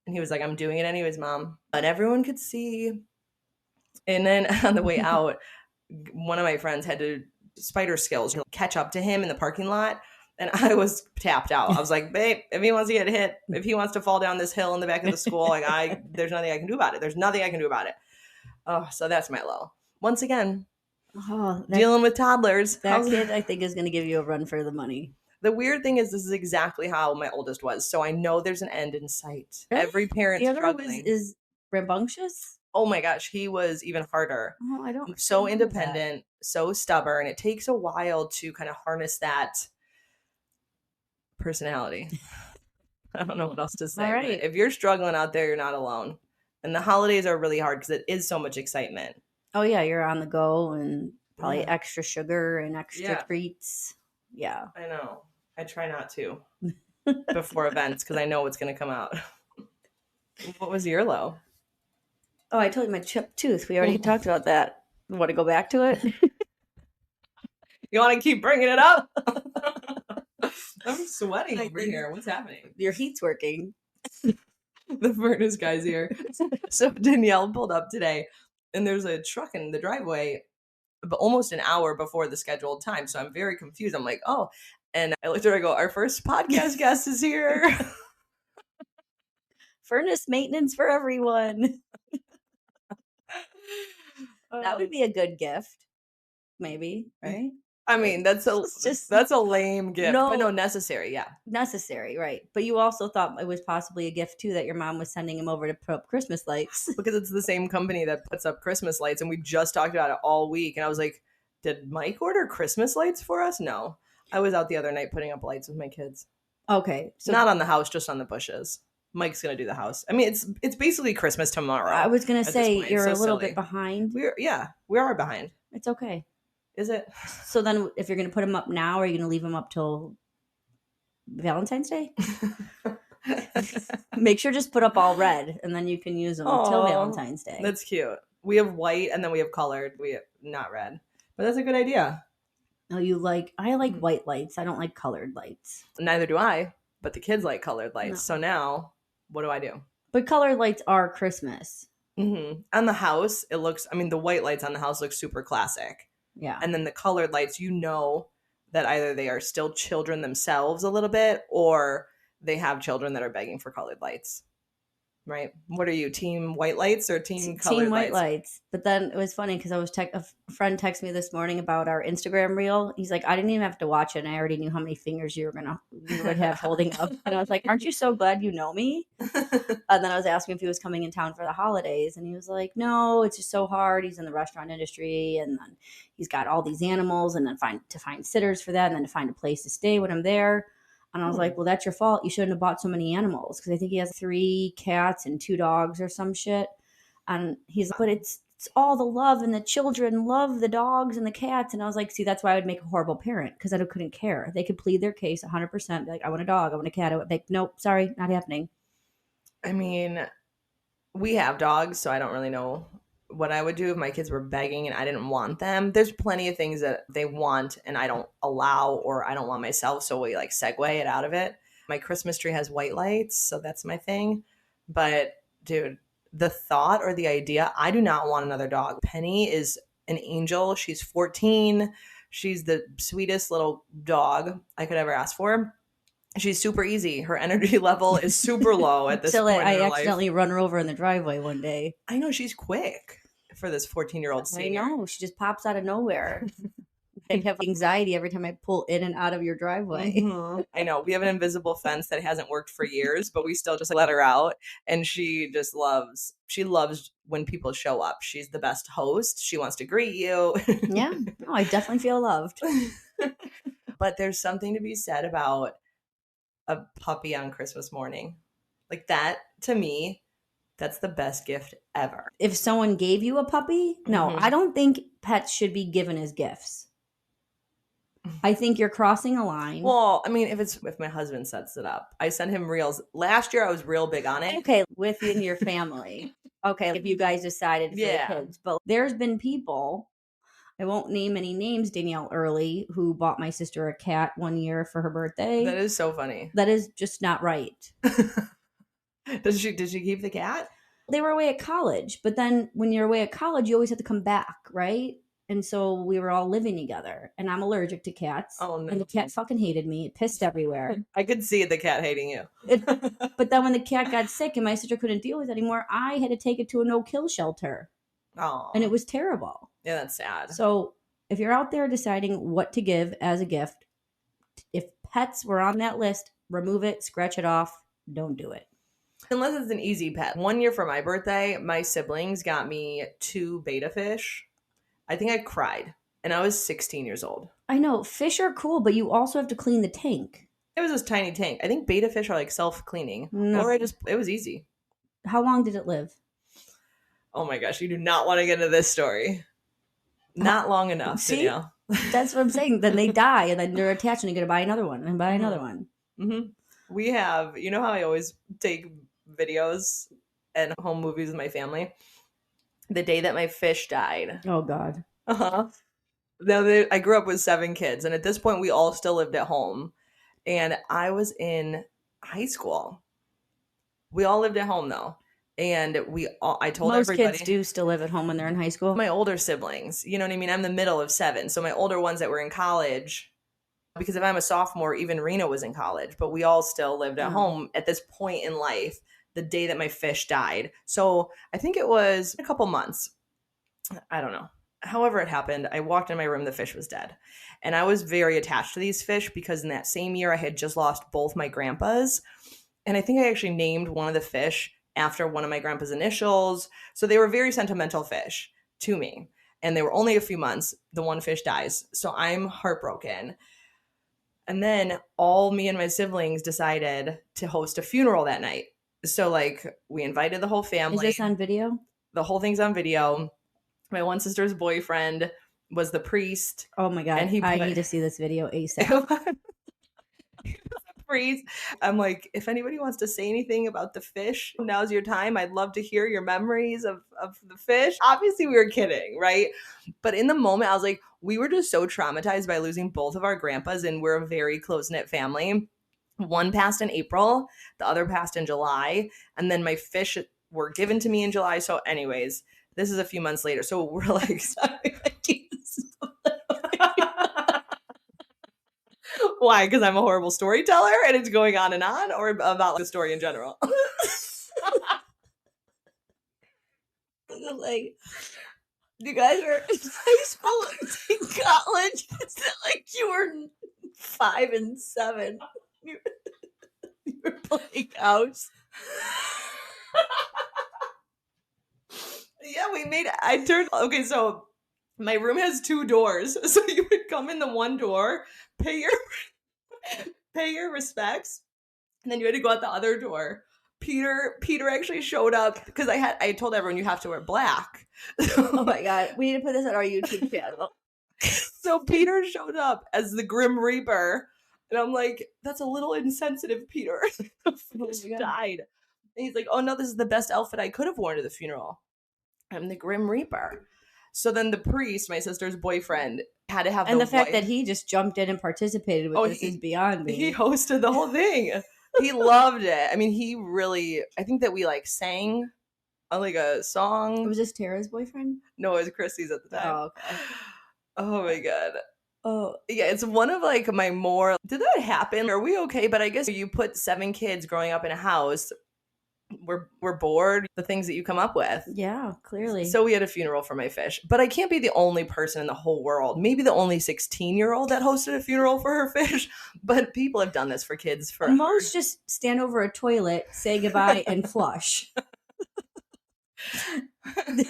[SPEAKER 3] And he was like, I'm doing it anyways, Mom. And everyone could see. And then on the way out, one of my friends had to spider skills catch up to him in the parking lot, and I was tapped out. I was like, babe, if he wants to get hit, if he wants to fall down this hill in the back of the school, like there's nothing I can do about it. Oh, so that's my low. Once again, dealing with toddlers.
[SPEAKER 2] That kid, I think, is going to give you a run for the money.
[SPEAKER 3] The weird thing is, this is exactly how my oldest was, so I know there's an end in sight. Really? Every parent struggling
[SPEAKER 2] is rambunctious.
[SPEAKER 3] Oh my gosh, he was even harder.
[SPEAKER 2] Oh, I don't.
[SPEAKER 3] So independent, so stubborn. It takes a while to kind of harness that personality. I don't know what else to say.
[SPEAKER 2] All right.
[SPEAKER 3] If you're struggling out there, you're not alone. And the holidays are really hard because it is so much excitement.
[SPEAKER 2] Oh yeah, you're on the go and probably extra sugar and extra treats. Yeah.
[SPEAKER 3] I know. I try not to before events because I know what's going to come out. What was your low?
[SPEAKER 2] Oh, I told you my chipped tooth. We already talked about that. You want to go back to it?
[SPEAKER 3] You want to keep bringing it up? I'm sweating over here. What's happening?
[SPEAKER 2] Your heat's working.
[SPEAKER 3] The furnace guy's here. So Danielle pulled up today, and there's a truck in the driveway but almost an hour before the scheduled time. So I'm very confused. I'm like, oh. And I looked at her, I go, our first podcast guest is here.
[SPEAKER 2] Furnace maintenance for everyone. That would be a good gift. Maybe, right?
[SPEAKER 3] I mean, that's a lame gift. But no, necessary, yeah.
[SPEAKER 2] Necessary, right. But you also thought it was possibly a gift, too, that your mom was sending him over to put up Christmas lights.
[SPEAKER 3] Because it's the same company that puts up Christmas lights, and we just talked about it all week. And I was like, did Mike order Christmas lights for us? No. I was out the other night putting up lights with my kids.
[SPEAKER 2] Okay.
[SPEAKER 3] So not on the house, just on the bushes. Mike's going to do the house. I mean, it's basically Christmas tomorrow.
[SPEAKER 2] I was going to say, you're a little bit behind.
[SPEAKER 3] We are behind.
[SPEAKER 2] It's okay.
[SPEAKER 3] Is it?
[SPEAKER 2] So then if you're going to put them up now, are you going to leave them up till Valentine's Day? Make sure just put up all red, and then you can use them till Valentine's Day.
[SPEAKER 3] That's cute. We have white, and then we have colored. We have not red. But that's a good idea.
[SPEAKER 2] Oh, I like white lights. I don't like colored lights.
[SPEAKER 3] Neither do I, but the kids like colored lights. No. So now, what do I do?
[SPEAKER 2] But colored lights are Christmas.
[SPEAKER 3] Mm-hmm. On the house, the white lights on the house look super classic.
[SPEAKER 2] Yeah.
[SPEAKER 3] And then the colored lights, that either they are still children themselves a little bit, or they have children that are begging for colored lights. Right. What are you, team white lights or team colored
[SPEAKER 2] Team white
[SPEAKER 3] lights?
[SPEAKER 2] lights. But then it was funny because I was a friend texted me this morning about our Instagram reel. He's like, I didn't even have to watch it, and I already knew how many fingers you would have holding up. And I was like, aren't you so glad you know me? And then I was asking if he was coming in town for the holidays, and he was like, no, it's just so hard. He's in the restaurant industry, and then he's got all these animals, and then to find sitters for that, and then to find a place to stay when I'm there. And I was like, well, that's your fault. You shouldn't have bought so many animals, because I think he has 3 cats and 2 dogs or some shit. And he's like, but it's all the love, and the children love the dogs and the cats. And I was like, see, that's why I would make a horrible parent, because I couldn't care. They could plead their case 100%. Be like, I want a dog, I want a cat. I would like, nope, sorry, not happening.
[SPEAKER 3] I mean, we have dogs, so I don't really know what I would do if my kids were begging and I didn't want them. There's plenty of things that they want and I don't allow or I don't want myself, so we like segue it out of it. My Christmas tree has white lights, so that's my thing. But dude, the thought or the idea, I do not want another dog. Penny is an angel. She's 14. She's the sweetest little dog I could ever ask for. She's super easy. Her energy level is super low at this point
[SPEAKER 2] I
[SPEAKER 3] in her
[SPEAKER 2] accidentally
[SPEAKER 3] life.
[SPEAKER 2] run her over in the driveway one day.
[SPEAKER 3] I know, she's quick for this 14-year-old senior.
[SPEAKER 2] I know, she just pops out of nowhere. I have anxiety every time I pull in and out of your driveway.
[SPEAKER 3] Mm-hmm. I know. We have an invisible fence that hasn't worked for years, but we still just let her out. And she loves when people show up. She's the best host. She wants to greet you.
[SPEAKER 2] Yeah. No, I definitely feel loved.
[SPEAKER 3] But there's something to be said about a puppy on Christmas morning. Like that, to me, that's the best gift ever.
[SPEAKER 2] If someone gave you a puppy, no, I don't think pets should be given as gifts. I think you're crossing a line.
[SPEAKER 3] Well, I mean, if my husband sets it up, I send him reels. Last year, I was real big on it.
[SPEAKER 2] Okay, within your family. Okay, if you guys decided for the kids. But there's been people, I won't name any names, Danielle Early, who bought my sister a cat one year for her birthday.
[SPEAKER 3] That is so funny.
[SPEAKER 2] That is just not right.
[SPEAKER 3] Did she keep the cat?
[SPEAKER 2] They were away at college, but then when you're away at college, you always have to come back, right? And so we were all living together, and I'm allergic to cats.
[SPEAKER 3] Oh, no.
[SPEAKER 2] And the cat fucking hated me. It pissed everywhere.
[SPEAKER 3] I could see the cat hating you.
[SPEAKER 2] But then when the cat got sick and my sister couldn't deal with it anymore, I had to take it to a no-kill shelter.
[SPEAKER 3] Oh.
[SPEAKER 2] And it was terrible.
[SPEAKER 3] Yeah, that's sad.
[SPEAKER 2] So if you're out there deciding what to give as a gift, if pets were on that list, remove it, scratch it off, don't do it.
[SPEAKER 3] Unless it's an easy pet. One year for my birthday, my siblings got me 2 betta fish. I think I cried, and I was 16 years old.
[SPEAKER 2] I know, fish are cool, but you also have to clean the tank.
[SPEAKER 3] It was this tiny tank. I think betta fish are like self-cleaning.
[SPEAKER 2] No.
[SPEAKER 3] Or it was easy.
[SPEAKER 2] How long did it live?
[SPEAKER 3] Oh my gosh, you do not want to get into this story. Not long enough,
[SPEAKER 2] See?
[SPEAKER 3] Danielle.
[SPEAKER 2] That's what I'm saying. Then they die, and then they're attached, and you got to buy another one, and buy another one.
[SPEAKER 3] Mm-hmm. We have, you know how I always take videos and home movies with my family? The day that my fish died.
[SPEAKER 2] Oh, God.
[SPEAKER 3] Uh-huh. Now, I grew up with 7 kids, and at this point, we all still lived at home. And I was in high school. We all lived at home, though. And I told
[SPEAKER 2] Most
[SPEAKER 3] everybody.
[SPEAKER 2] kids do still live at home when they're in high school.
[SPEAKER 3] My older siblings, you know what I mean? I'm the middle of 7. So my older ones that were in college, because if I'm a sophomore, even Rena was in college, but we all still lived at home at this point in life, the day that my fish died. So I think it was a couple months. I don't know. However it happened, I walked in my room, the fish was dead. And I was very attached to these fish because in that same year I had just lost both my grandpas. And I think I actually named one of the fish after one of my grandpa's initials. So they were very sentimental fish to me. And they were only a few months. The one fish dies. So I'm heartbroken. And then all me and my siblings decided to host a funeral that night. So like we invited the whole family.
[SPEAKER 2] Is this on video?
[SPEAKER 3] The whole thing's on video. My one sister's boyfriend was the priest.
[SPEAKER 2] Oh my God.
[SPEAKER 3] And
[SPEAKER 2] I need to see this video ASAP.
[SPEAKER 3] Priest. I'm like, if anybody wants to say anything about the fish, now's your time. I'd love to hear your memories of the fish. Obviously, we were kidding, right? But in the moment, I was like, we were just so traumatized by losing both of our grandpas, and we're a very close-knit family. One passed in April, the other passed in July, and then my fish were given to me in July. So anyways, this is a few months later. So we're like, sorry, why? Because I'm a horrible storyteller and it's going on and on, or about the story in general?
[SPEAKER 2] Like, you guys were in high school, in college. It's not like you were 5 and 7. You were playing house.
[SPEAKER 3] Yeah, okay, so my room has 2 doors. So you would come in the one door, pay your respects, and then you had to go out the other door. Peter actually showed up because I told everyone you have to wear black.
[SPEAKER 2] Oh my God. We need to put this on our YouTube channel.
[SPEAKER 3] So Peter showed up as the Grim Reaper, and I'm like, that's a little insensitive, Peter. The fish died. And he's like, oh no, this is the best outfit I could have worn to the funeral. I'm the Grim Reaper. So then the priest, my sister's boyfriend, had to have
[SPEAKER 2] and the fact that he just jumped in and participated with this is beyond me.
[SPEAKER 3] He hosted the whole thing. He loved it. I mean, I think that we like sang like a song.
[SPEAKER 2] Was this Tara's boyfriend?
[SPEAKER 3] No, it was Christy's at the time.
[SPEAKER 2] Oh, okay.
[SPEAKER 3] Oh my God.
[SPEAKER 2] Oh
[SPEAKER 3] yeah, it's one of like my more, did that happen? Are we okay? But I guess you put 7 kids growing up in a house, we're bored, the things that you come up with.
[SPEAKER 2] Yeah, clearly.
[SPEAKER 3] So we had a funeral for my fish, but I can't be the only person in the whole world, maybe the only 16-year-old that hosted a funeral for her fish, but people have done this for kids for
[SPEAKER 2] most just stand over a toilet, say goodbye, and flush.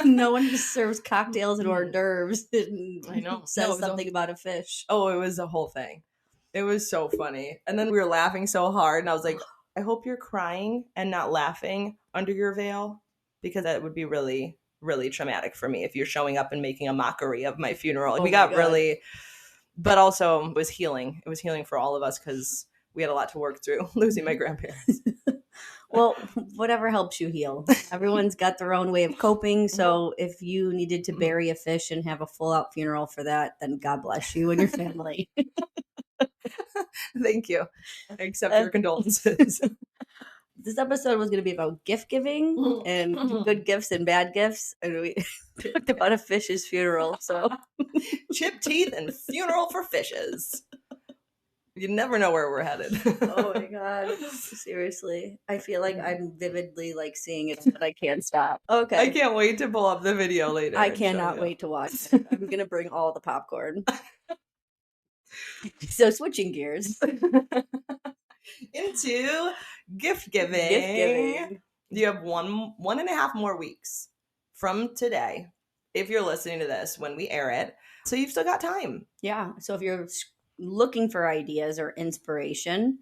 [SPEAKER 2] No one just serves cocktails and hors d'oeuvres and
[SPEAKER 3] I know.
[SPEAKER 2] says something about a fish.
[SPEAKER 3] Oh, it was the whole thing. It was so funny. And then we were laughing so hard, and I was like, I hope you're crying and not laughing under your veil, because that would be really, really traumatic for me if you're showing up and making a mockery of my funeral. We got really, but also it was healing. It was healing for all of us because we had a lot to work through losing my grandparents.
[SPEAKER 2] Well, whatever helps you heal. Everyone's got their own way of coping. So if you needed to bury a fish and have a full out funeral for that, then God bless you and your family.
[SPEAKER 3] Thank you. I accept your condolences.
[SPEAKER 2] This episode was going to be about gift giving and good gifts and bad gifts. And we talked about a fish's funeral. So
[SPEAKER 3] chipped teeth and funeral for fishes. You never know where we're headed.
[SPEAKER 2] Oh my God. Seriously. I feel like I'm vividly like seeing it, but I can't stop. Okay.
[SPEAKER 3] I can't wait to pull up the video later.
[SPEAKER 2] I cannot wait to watch it. I'm going to bring all the popcorn. So switching gears
[SPEAKER 3] into gift giving. You have 1.5 more weeks from today, if you're listening to this when we air it. So you've still got time.
[SPEAKER 2] Yeah. So if you're looking for ideas or inspiration,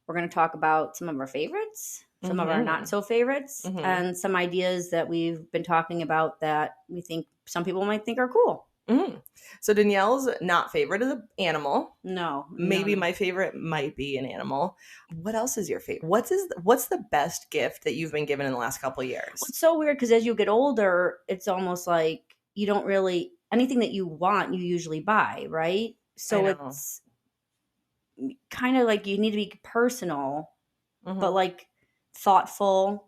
[SPEAKER 2] we're going to talk about some of our favorites, some of our not so favorites, and some ideas that we've been talking about that we think some people might think are cool.
[SPEAKER 3] So Danielle's not favorite is an animal.
[SPEAKER 2] No.
[SPEAKER 3] Maybe my favorite might be an animal. What else is your favorite? What's the best gift that you've been given in the last couple of years?
[SPEAKER 2] It's so weird because as you get older, it's almost like you don't really, anything that you want, you usually buy, right? So it's kind of like you need to be personal, but like thoughtful.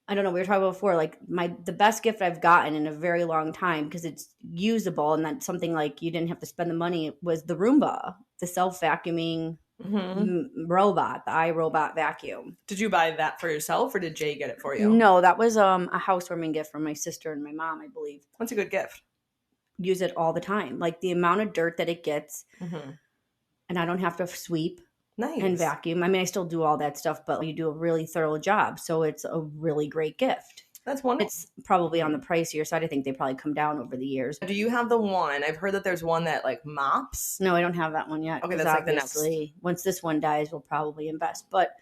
[SPEAKER 2] I don't know. We were talking about before, like the best gift I've gotten in a very long time because it's usable and that's something like you didn't have to spend the money was the Roomba, the self-vacuuming robot, the iRobot vacuum.
[SPEAKER 3] Did you buy that for yourself or did Jay get it for you?
[SPEAKER 2] No, that was a housewarming gift from my sister and my mom, I believe.
[SPEAKER 3] That's a good gift.
[SPEAKER 2] Use it all the time. Like the amount of dirt that it gets and I don't have to sweep.
[SPEAKER 3] Nice.
[SPEAKER 2] And vacuum. I mean, I still do all that stuff, but you do a really thorough job. So it's a really great gift.
[SPEAKER 3] That's wonderful.
[SPEAKER 2] It's probably on the pricier side. I think they probably come down over the years.
[SPEAKER 3] Do you have the one? I've heard that there's one that like mops.
[SPEAKER 2] No, I don't have that one yet.
[SPEAKER 3] Okay, that's like the next.
[SPEAKER 2] Once this one dies, we'll probably invest. But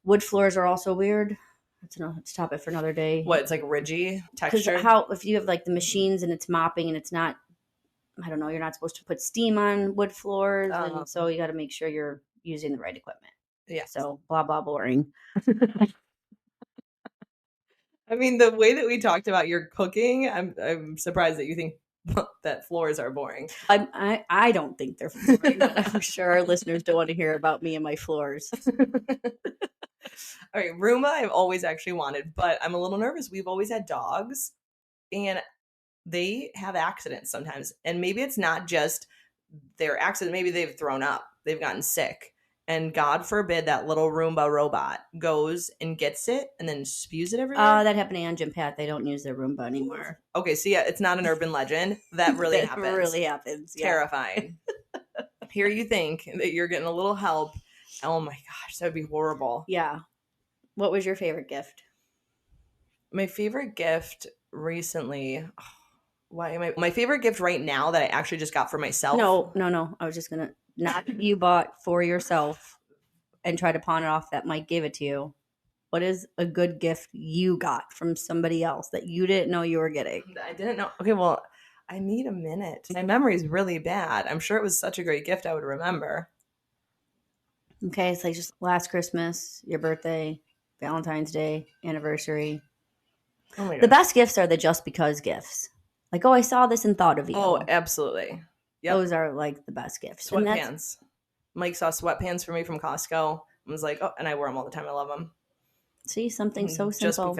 [SPEAKER 2] wood floors are also weird. It's a topic for another day.
[SPEAKER 3] What? It's like ridgy texture?
[SPEAKER 2] If you have like the machines and it's mopping and it's not, I don't know, you're not supposed to put steam on wood floors. And so you got to make sure you're using the right equipment.
[SPEAKER 3] Yeah.
[SPEAKER 2] So blah, blah, boring.
[SPEAKER 3] I mean, the way that we talked about your cooking, I'm surprised that you think that floors are boring.
[SPEAKER 2] I don't think they're boring, but I'm sure our listeners don't want to hear about me and my floors.
[SPEAKER 3] All right, Roomba I've always actually wanted, but I'm a little nervous. We've always had dogs, and they have accidents sometimes. And maybe it's not just their accident. Maybe they've thrown up. They've gotten sick. and God forbid that little Roomba robot goes and gets it and then spews it everywhere.
[SPEAKER 2] That happened to Ange and Pat. They don't use their Roomba anymore.
[SPEAKER 3] Okay, so yeah, it's not an urban legend. That really
[SPEAKER 2] That
[SPEAKER 3] happens.
[SPEAKER 2] really happens. Yeah.
[SPEAKER 3] Terrifying. Here you think that you're getting a little help. Oh my gosh, that would be horrible.
[SPEAKER 2] Yeah. What was your favorite gift?
[SPEAKER 3] My favorite gift recently. My favorite gift right now that I actually just got for myself?
[SPEAKER 2] No. I was just going to, not you bought for yourself and try to pawn it off that Mike gave it to you. What is a good gift you got from somebody else that you didn't know you were getting?
[SPEAKER 3] I didn't know. Okay, well, I need a minute. My memory is really bad. I'm sure it was such a great gift I would remember.
[SPEAKER 2] Okay, it's like just last Christmas, your birthday, Valentine's Day, anniversary.
[SPEAKER 3] Oh my God.
[SPEAKER 2] The best gifts are the just because gifts. Like, oh, I saw this and thought of you.
[SPEAKER 3] Oh, absolutely. Yep.
[SPEAKER 2] Those are like the best gifts.
[SPEAKER 3] Sweatpants. Mike saw sweatpants for me from Costco and was like, oh, and I wear them all the time. I love them.
[SPEAKER 2] See, something so simple.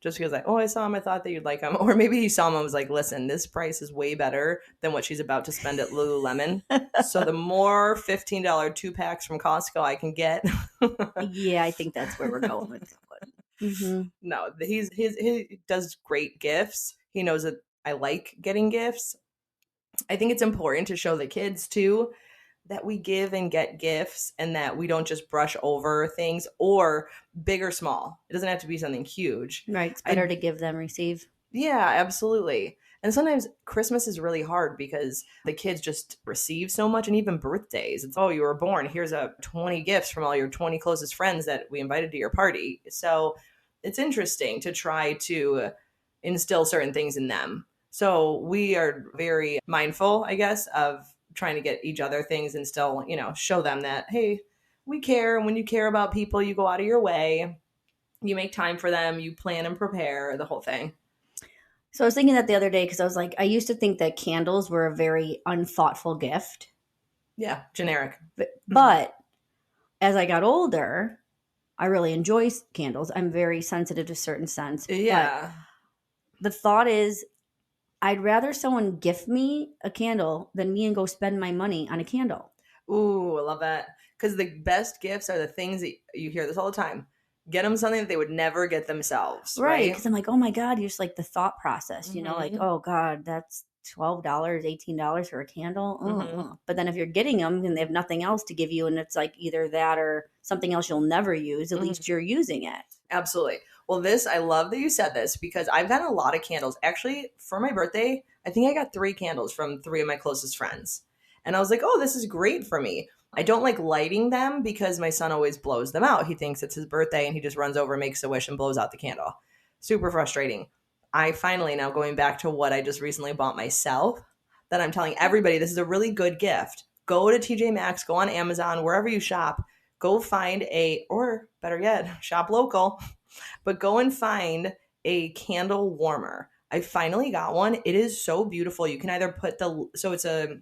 [SPEAKER 3] Just because I saw them, I thought that you'd like them. Or maybe he saw them and was like, listen, this price is way better than what she's about to spend at Lululemon. So the more $15 2-packs from Costco I can get.
[SPEAKER 2] Yeah, I think that's where we're going with it. Mm-hmm.
[SPEAKER 3] No, he does great gifts. He knows that I like getting gifts. I think it's important to show the kids too that we give and get gifts and that we don't just brush over things, or big or small. It doesn't have to be something huge.
[SPEAKER 2] Right. It's better to give than receive.
[SPEAKER 3] Yeah, absolutely. And sometimes Christmas is really hard because the kids just receive so much, and even birthdays. It's, oh, you were born. Here's 20 gifts from all your 20 closest friends that we invited to your party. So it's interesting to try to instill certain things in them. So we are very mindful, I guess, of trying to get each other things and still, show them that, hey, we care. And when you care about people, you go out of your way, you make time for them, you plan and prepare, the whole thing.
[SPEAKER 2] So I was thinking that the other day because I was like, I used to think that candles were a very unthoughtful gift.
[SPEAKER 3] Yeah, generic.
[SPEAKER 2] But as I got older, I really enjoy candles. I'm very sensitive to certain scents.
[SPEAKER 3] Yeah.
[SPEAKER 2] But the thought is, I'd rather someone gift me a candle than me and go spend my money on a candle.
[SPEAKER 3] Ooh, I love that. Because the best gifts are the things that you hear this all the time. Get them something that they would never get themselves.
[SPEAKER 2] Right. Because I'm like, oh my God, you're just like the thought process,
[SPEAKER 3] Mm-hmm.
[SPEAKER 2] like, oh God, that's $12, $18 for a candle.
[SPEAKER 3] Mm-hmm.
[SPEAKER 2] But then if you're getting them and they have nothing else to give you, and it's like either that or something else you'll never use, at least you're using it.
[SPEAKER 3] Absolutely. Well, I love that you said this because I've gotten a lot of candles. Actually, for my birthday, I think I got 3 candles from 3 of my closest friends. And I was like, oh, this is great for me. I don't like lighting them because my son always blows them out. He thinks it's his birthday and he just runs over, makes a wish, and blows out the candle. Super frustrating. I finally, now going back to what I just recently bought myself, that I'm telling everybody this is a really good gift. Go to TJ Maxx, go on Amazon, wherever you shop, go find or better yet, shop local, but go and find a candle warmer. I finally got one. It is so beautiful. You can either put so it's a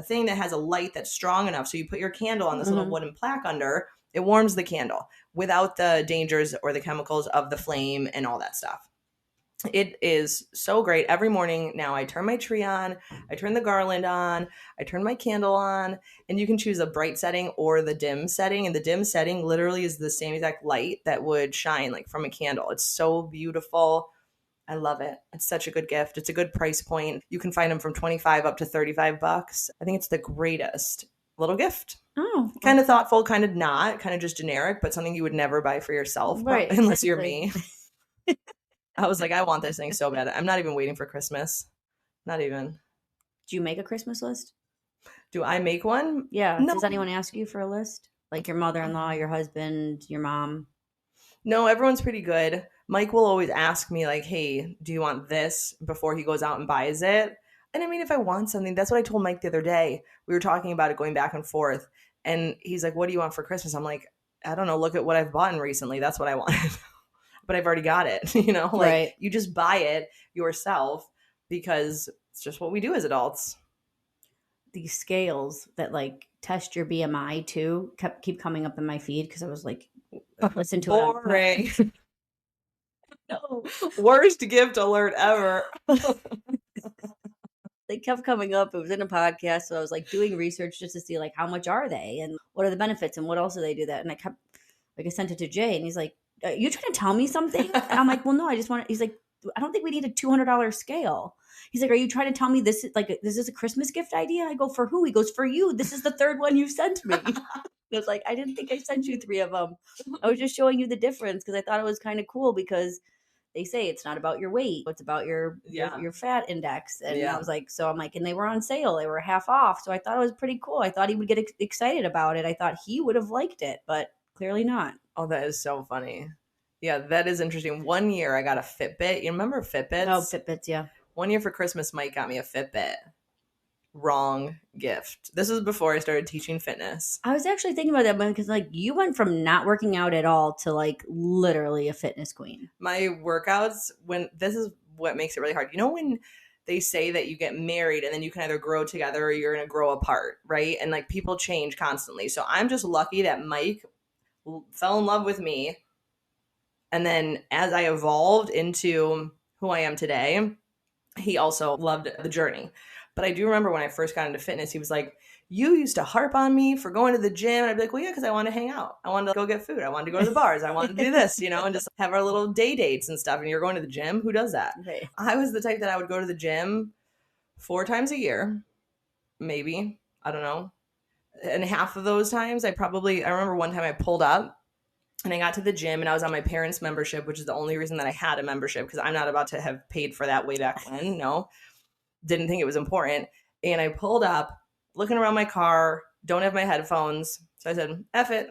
[SPEAKER 3] thing that has a light that's strong enough. So you put your candle on this little wooden plaque under, it warms the candle without the dangers or the chemicals of the flame and all that stuff. It is so great. Every morning now I turn my tree on, I turn the garland on, I turn my candle on, and you can choose a bright setting or the dim setting. And the dim setting literally is the same exact light that would shine like from a candle. It's so beautiful. I love it. It's such a good gift. It's a good price point. You can find them from $25 up to $35. I think it's the greatest little gift.
[SPEAKER 2] Oh,
[SPEAKER 3] kind of thoughtful, kind of not, kind of just generic, but something you would never buy for yourself,
[SPEAKER 2] right?
[SPEAKER 3] Unless you're me. I was like, I want this thing so bad. I'm not even waiting for Christmas. Not even.
[SPEAKER 2] Do you make a Christmas list?
[SPEAKER 3] Do I make one?
[SPEAKER 2] Yeah.
[SPEAKER 3] No.
[SPEAKER 2] Does anyone ask you for a list? Like your mother-in-law, your husband, your mom?
[SPEAKER 3] No, everyone's pretty good. Mike will always ask me like, hey, do you want this, before he goes out and buys it? And I mean, if I want something, that's what I told Mike the other day. We were talking about it, going back and forth. And he's like, what do you want for Christmas? I'm like, I don't know. Look at what I've bought recently. That's what I wanted. But I've already got it,
[SPEAKER 2] Right.
[SPEAKER 3] You just buy it yourself because it's just what we do as adults.
[SPEAKER 2] These scales that like test your BMI too keep coming up in my feed because I was like, listen to
[SPEAKER 3] boring. No, worst gift alert ever.
[SPEAKER 2] they kept coming up. It was in a podcast, so I was like doing research just to see like how much are they and what are the benefits and what else do they do that. And I kept like I sent it to Jay, and he's like, "You trying to tell me something?" And I'm like, "Well, no, I just want." He's like, "I don't think we need a $200 scale." He's like, "Are you trying to tell me this is a Christmas gift idea?" I go, "For who?" He goes, "For you. This is the third one you sent me." I was like, "I didn't think I sent you 3 of them. I was just showing you the difference because I thought it was kind of cool because." They say it's not about your weight, it's about your fat index. And I was like, so I'm like, and they were on sale, they were half off. So I thought it was pretty cool. I thought he would get excited about it. I thought he would have liked it, but clearly not.
[SPEAKER 3] Oh, that is so funny. Yeah, that is interesting. One year I got a Fitbit. You remember Fitbits?
[SPEAKER 2] Oh, Fitbits, yeah.
[SPEAKER 3] One year for Christmas, Mike got me a Fitbit. Wrong gift. This was before I started teaching fitness.
[SPEAKER 2] I was actually thinking about that because like you went from not working out at all to like literally a fitness queen.
[SPEAKER 3] My workouts, this is what makes it really hard. You know when they say that you get married and then you can either grow together or you're going to grow apart, right? And like people change constantly. So I'm just lucky that Mike fell in love with me. And then as I evolved into who I am today, he also loved the journey. But I do remember when I first got into fitness, he was like, "You used to harp on me for going to the gym." And I'd be like, "Well, yeah, because I wanted to hang out. I wanted to go get food. I wanted to go to the bars. I wanted to do this, and just have our little day dates and stuff." And you're going to the gym? Who does that?
[SPEAKER 2] Right.
[SPEAKER 3] I was the type that I would go to the gym 4 times a year, maybe. I don't know. And half of those times, I remember one time I pulled up and I got to the gym and I was on my parents' membership, which is the only reason that I had a membership because I'm not about to have paid for that way back when. No. Didn't think it was important. And I pulled up, looking around my car, don't have my headphones. So I said, F it.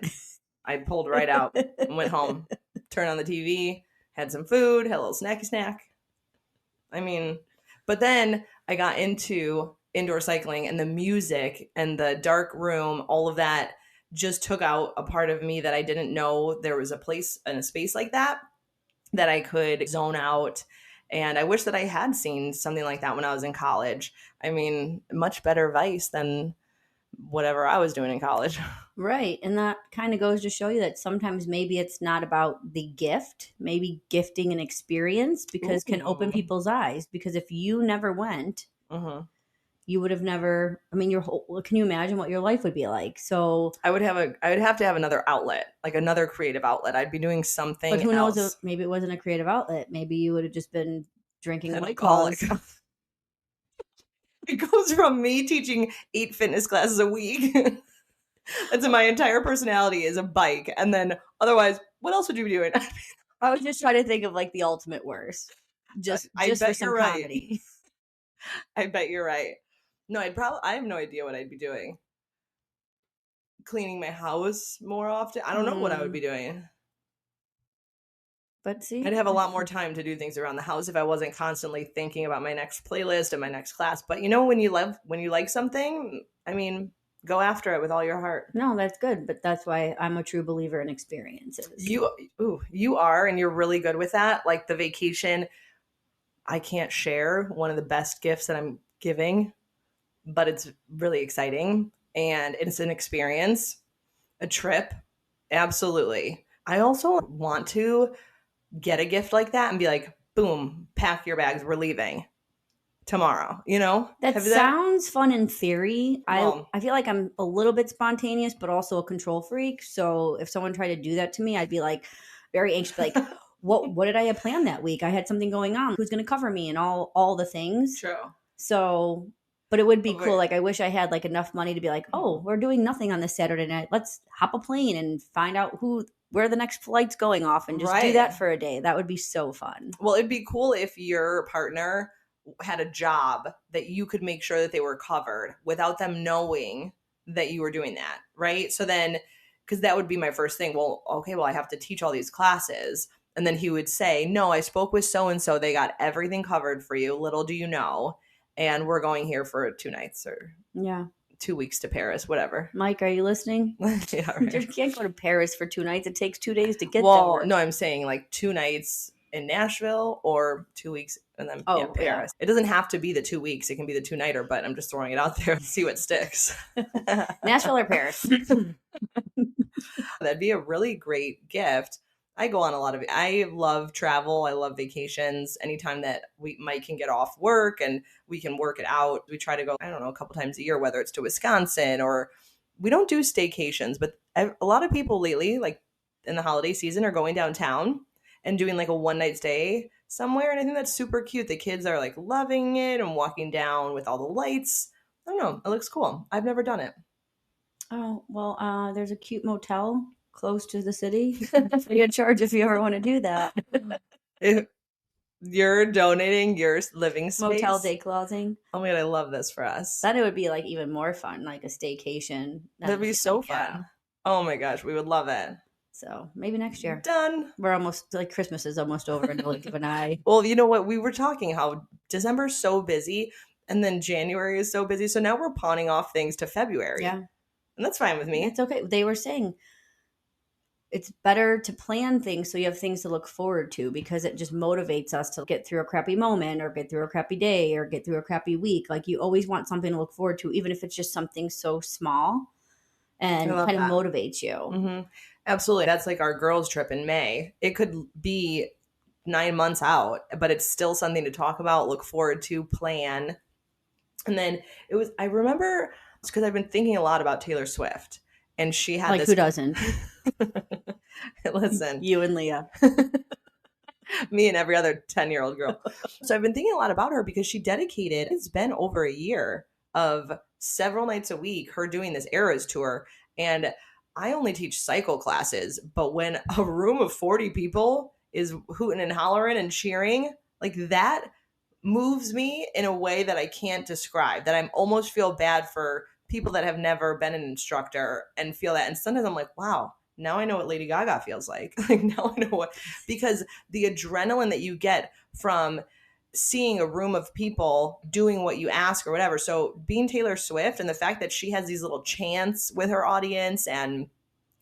[SPEAKER 3] I pulled right out and went home, turned on the TV, had some food, had a little snacky snack. But then I got into indoor cycling and the music and the dark room, all of that just took out a part of me that I didn't know there was a place and a space like that I could zone out. And I wish that I had seen something like that when I was in college. Much better advice than whatever I was doing in college.
[SPEAKER 2] Right. And that kind of goes to show you that sometimes maybe it's not about the gift, maybe gifting an experience because can open people's eyes. Because if you never went, you would have never, can you imagine what your life would be like? So
[SPEAKER 3] I would have to have another outlet, like another creative outlet. I'd be doing something
[SPEAKER 2] But who
[SPEAKER 3] else.
[SPEAKER 2] knows, maybe it wasn't a creative outlet. Maybe you would have just been drinking
[SPEAKER 3] An
[SPEAKER 2] White Claws.
[SPEAKER 3] It goes from me teaching 8 fitness classes a week. That's my entire personality is a bike. And then otherwise, what else would you be doing?
[SPEAKER 2] I was just trying to think of like the ultimate worst. Just for some comedy.
[SPEAKER 3] I bet you're right. No, I have no idea what I'd be doing. Cleaning my house more often. I don't know what I would be doing.
[SPEAKER 2] But see,
[SPEAKER 3] I'd have a lot more time to do things around the house if I wasn't constantly thinking about my next playlist and my next class. But when you like something, go after it with all your heart.
[SPEAKER 2] No, that's good. But that's why I'm a true believer in experiences.
[SPEAKER 3] You are, and you're really good with that. Like the vacation, I can't share one of the best gifts that I'm giving, but it's really exciting. And it's an experience, a trip. Absolutely. I also want to get a gift like that and be like, boom, pack your bags, we're leaving tomorrow,
[SPEAKER 2] That sounds fun in theory.
[SPEAKER 3] Well,
[SPEAKER 2] I feel like I'm a little bit spontaneous, but also a control freak. So if someone tried to do that to me, I'd be like very anxious, like, what did I have planned that week? I had something going on. Who's going to cover me and all the things?
[SPEAKER 3] True.
[SPEAKER 2] So, but it would be cool. Like, I wish I had like enough money to be like, oh, we're doing nothing on this Saturday night. Let's hop a plane and find out where the next flight's going off and just do that for a day. That would be so fun.
[SPEAKER 3] Well, it'd be cool if your partner had a job that you could make sure that they were covered without them knowing that you were doing that, right? So then, because that would be my first thing. Well, okay, I have to teach all these classes. And then he would say, no, I spoke with so-and-so. They got everything covered for you. Little do you know. And we're going here for 2 nights or 2 weeks to Paris, whatever.
[SPEAKER 2] Mike, are you listening?
[SPEAKER 3] Yeah, right.
[SPEAKER 2] You can't go to Paris for 2 nights. It takes 2 days to get there.
[SPEAKER 3] Well, no, I'm saying like 2 nights in Nashville or 2 weeks and then Paris. Yeah. It doesn't have to be the 2 weeks. It can be the 2-nighter, but I'm just throwing it out there and see what sticks.
[SPEAKER 2] Nashville or Paris?
[SPEAKER 3] That'd be a really great gift. I go on a lot of, I love travel. I love vacations. Anytime that Mike can get off work and we can work it out, we try to go, I don't know, a couple times a year, whether it's to Wisconsin or we don't do staycations, but a lot of people lately, like in the holiday season, are going downtown and doing like a one night stay somewhere. And I think that's super cute. The kids are like loving it and walking down with all the lights. I don't know. It looks cool. I've never done it.
[SPEAKER 2] Oh, well, there's a cute motel close to the city. Free of charge if you ever want to do that.
[SPEAKER 3] If you're donating your living space.
[SPEAKER 2] Motel day closing.
[SPEAKER 3] Oh my God, I love this for us.
[SPEAKER 2] Then it would be like even more fun, like a staycation.
[SPEAKER 3] That'd be so fun.
[SPEAKER 2] Yeah.
[SPEAKER 3] Oh my gosh, we would love it.
[SPEAKER 2] So maybe next year.
[SPEAKER 3] Done.
[SPEAKER 2] We're almost, like, Christmas is almost over in the blink of an eye.
[SPEAKER 3] Well, you know what? We were talking how December's so busy and then January is so busy. So now we're pawning off things to February.
[SPEAKER 2] Yeah.
[SPEAKER 3] And that's fine with me.
[SPEAKER 2] It's okay. They were saying it's better to plan things so you have things to look forward to, because it just motivates us to get through a crappy moment or get through a crappy day or get through a crappy week. Like, you always want something to look forward to, even if it's just something so small, and kind of motivates you.
[SPEAKER 3] Mm-hmm. Absolutely. That's like our girls' trip in May. It could be 9 months out, but it's still something to talk about, look forward to, plan. And then I remember, because I've been thinking a lot about Taylor Swift, and she had
[SPEAKER 2] who doesn't?
[SPEAKER 3] Listen.
[SPEAKER 2] You and Leah.
[SPEAKER 3] Me and every other 10-year-old girl. So I've been thinking a lot about her because she dedicated, it's been over a year of several nights a week, her doing this Eras tour. And I only teach cycle classes, but when a room of 40 people is hooting and hollering and cheering, like, that moves me in a way that I can't describe, that I almost feel bad for people that have never been an instructor and feel that. And sometimes I'm like, wow, now I know what Lady Gaga feels like. Like, now I know what, because the adrenaline that you get from seeing a room of people doing what you ask or whatever. So being Taylor Swift, and the fact that she has these little chants with her audience, and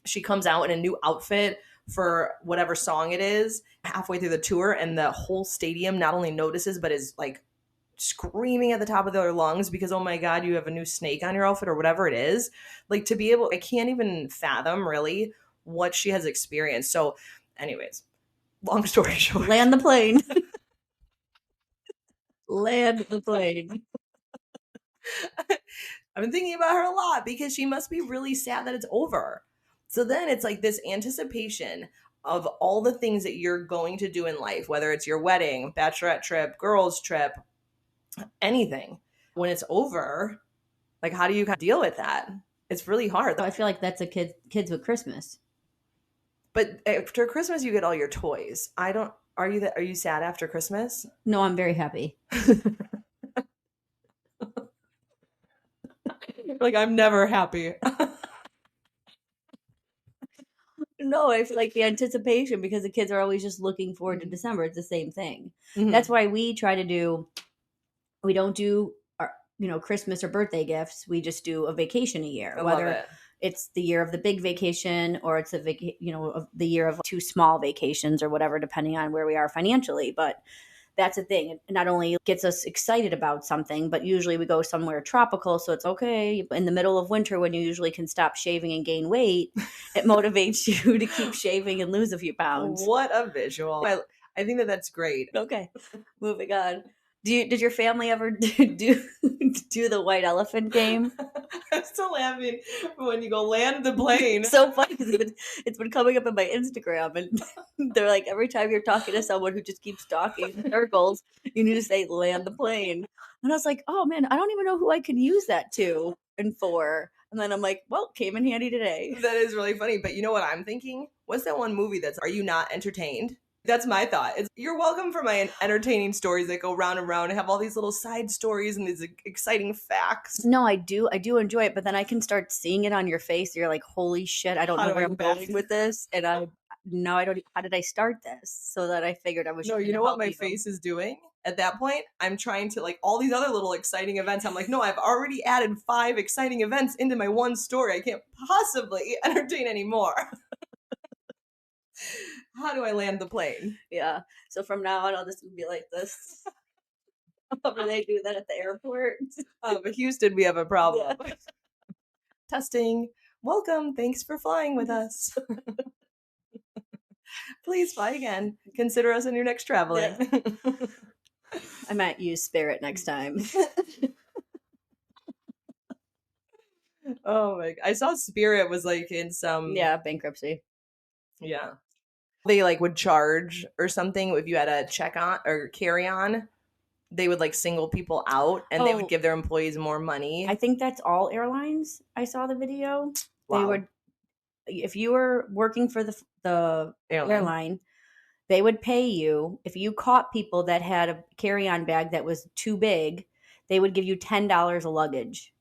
[SPEAKER 3] she comes out in a new outfit for whatever song it is halfway through the tour, and the whole stadium not only notices but is like screaming at the top of their lungs because, oh my God, you have a new snake on your outfit or whatever it is. Like, to be able, I can't even fathom really what she has experienced. So anyways, long story short,
[SPEAKER 2] land the plane. Land the plane.
[SPEAKER 3] I've been thinking about her a lot because she must be really sad that it's over. So then it's like this anticipation of all the things that you're going to do in life, whether it's your wedding, bachelorette trip, girls trip, anything. When it's over, like, how do you deal with that? It's really hard.
[SPEAKER 2] I feel like that's a kids with Christmas.
[SPEAKER 3] But after Christmas, you get all your toys. Are you sad after Christmas?
[SPEAKER 2] No, I'm very happy.
[SPEAKER 3] Like, I'm never happy.
[SPEAKER 2] No, I feel like the anticipation, because the kids are always just looking forward to December. It's the same thing. Mm-hmm. That's why we don't do our, Christmas or birthday gifts. We just do a vacation a year. Whether it's the year of the big vacation or it's the year of 2 small vacations or whatever, depending on where we are financially. But that's the thing. It not only gets us excited about something, but usually we go somewhere tropical. So it's okay. In the middle of winter, when you usually can stop shaving and gain weight, it motivates you to keep shaving and lose a few pounds.
[SPEAKER 3] What a visual. I think that's great.
[SPEAKER 2] Okay. Moving on. Did your family ever do the white elephant game?
[SPEAKER 3] I'm still laughing when you go land the plane.
[SPEAKER 2] So funny because it's been coming up in my Instagram, and they're like, every time you're talking to someone who just keeps talking in circles, you need to say land the plane. And I was like, oh man, I don't even know who I can use that to and for. And then I'm like, well, came in handy today.
[SPEAKER 3] That is really funny. But you know what I'm thinking? What's that one movie Are You Not Entertained? That's my thought. You're welcome for my entertaining stories that go round and round and have all these little side stories and these exciting facts.
[SPEAKER 2] No, I do enjoy it, but then I can start seeing it on your face. You're like, holy shit, I don't know where I'm going with this. And I don't, how did I start this? So that I figured I was.
[SPEAKER 3] No, you know what my face is doing? At that point, I'm trying to, like, all these other little exciting events. I'm like, no, I've already added 5 exciting events into my one story. I can't possibly entertain anymore. How do I land the plane?
[SPEAKER 2] Yeah. So from now on, I'll just be like this. However they do that at the airport.
[SPEAKER 3] But Houston, we have a problem. Yeah. Testing. Welcome. Thanks for flying with us. Please fly again. Consider us in your next traveling.
[SPEAKER 2] I might use Spirit next time.
[SPEAKER 3] Oh my! I saw Spirit was like in some
[SPEAKER 2] bankruptcy.
[SPEAKER 3] Yeah. They like would charge or something if you had a check on or carry on. They would like single people out and they would give their employees more money.
[SPEAKER 2] I think that's all airlines. I saw the video.
[SPEAKER 3] Wow.
[SPEAKER 2] They would, if you were working for the airline, they would pay you. If you caught people that had a carry-on bag that was too big, they would give you $10 a luggage.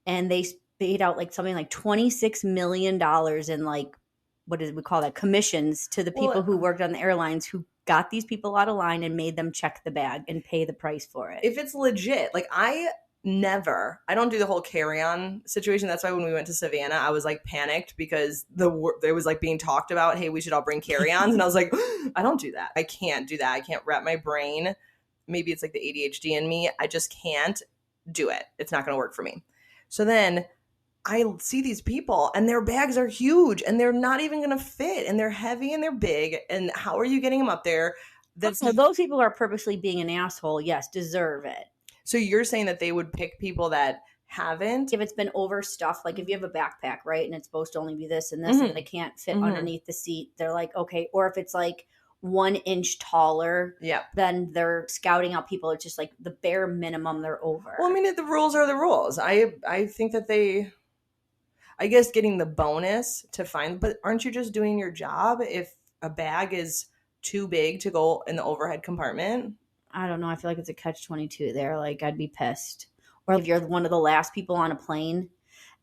[SPEAKER 2] And they paid out like something like $26 million in like, what did we call that? Commissions to the people who worked on the airlines who got these people out of line and made them check the bag and pay the price for it.
[SPEAKER 3] If it's legit, like I don't do the whole carry-on situation. That's why when we went to Savannah, I was like panicked because there was like being talked about, hey, we should all bring carry-ons. And I was like, I don't do that. I can't do that. I can't wrap my brain. Maybe it's like the ADHD in me. I just can't do it. It's not going to work for me. So then I see these people and their bags are huge and they're not even going to fit and they're heavy and they're big. And how are you getting them up there?
[SPEAKER 2] Those people are purposely being an asshole. Yes, deserve it.
[SPEAKER 3] So you're saying that they would pick people that haven't?
[SPEAKER 2] If it's been overstuffed, like if you have a backpack, right, and it's supposed to only be this and this and it can't fit underneath the seat, they're like, okay. Or if it's like 1 inch taller, then they're scouting out people. It's just like the bare minimum they're over.
[SPEAKER 3] Well, I mean, the rules are the rules. I think that I guess getting the bonus to find, but aren't you just doing your job if a bag is too big to go in the overhead compartment?
[SPEAKER 2] I don't know. I feel like it's a catch-22 there. Like, I'd be pissed. Or if you're one of the last people on a plane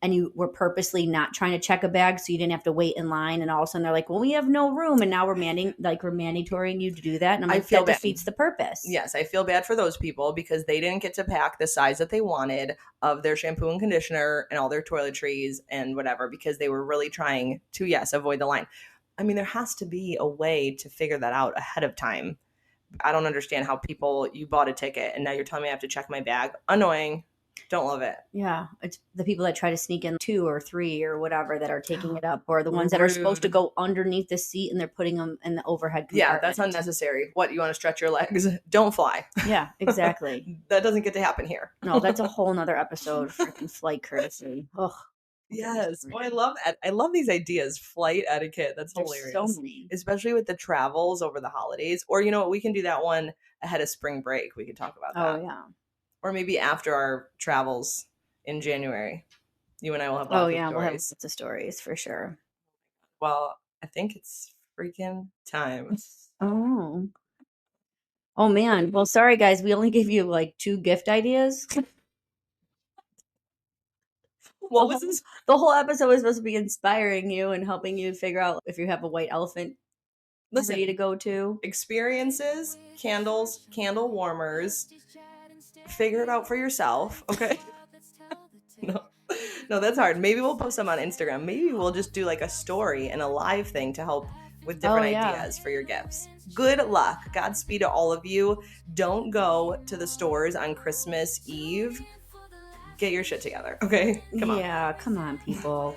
[SPEAKER 2] and you were purposely not trying to check a bag so you didn't have to wait in line, and all of a sudden they're like, well, we have no room, and now we're mandatorying you to do that. And I'm like, that defeats the purpose.
[SPEAKER 3] Yes, I feel bad for those people because they didn't get to pack the size that they wanted of their shampoo and conditioner and all their toiletries and whatever because they were really trying to, avoid the line. I mean, there has to be a way to figure that out ahead of time. I don't understand how you bought a ticket and now you're telling me I have to check my bag. Annoying. Don't love it.
[SPEAKER 2] Yeah. It's the people that try to sneak in 2 or 3 or whatever that are taking it up, or the ones that are supposed to go underneath the seat and they're putting them in the overhead compartment.
[SPEAKER 3] Yeah, that's unnecessary. What, you want to stretch your legs? Don't fly.
[SPEAKER 2] Yeah, exactly.
[SPEAKER 3] That doesn't get to happen here.
[SPEAKER 2] No, that's a whole nother episode. Freaking flight courtesy. Ugh.
[SPEAKER 3] Yes. Oh, I love that. I love these ideas. Flight etiquette. That's hilarious.
[SPEAKER 2] So many.
[SPEAKER 3] Especially with the travels over the holidays. Or you know what? We can do that one ahead of spring break. We can talk about that.
[SPEAKER 2] Oh, yeah.
[SPEAKER 3] Or maybe after our travels in January. You and I will have lots of stories.
[SPEAKER 2] We'll have lots of stories for sure.
[SPEAKER 3] Well, I think it's freaking time.
[SPEAKER 2] Oh, man. Well, sorry, guys. We only gave you like 2 gift ideas.
[SPEAKER 3] What was this?
[SPEAKER 2] The whole episode was supposed to be inspiring you and helping you figure out if you have a white elephant ready to go to.
[SPEAKER 3] Experiences, candles, candle warmers. Figure it out for yourself, okay? No, that's hard. Maybe we'll post them on Instagram. Maybe we'll just do like a story and a live thing to help with different ideas for your gifts. Good luck. Godspeed to all of you. Don't go to the stores on Christmas Eve. Get your shit together, okay? Come on.
[SPEAKER 2] Yeah, come on, people.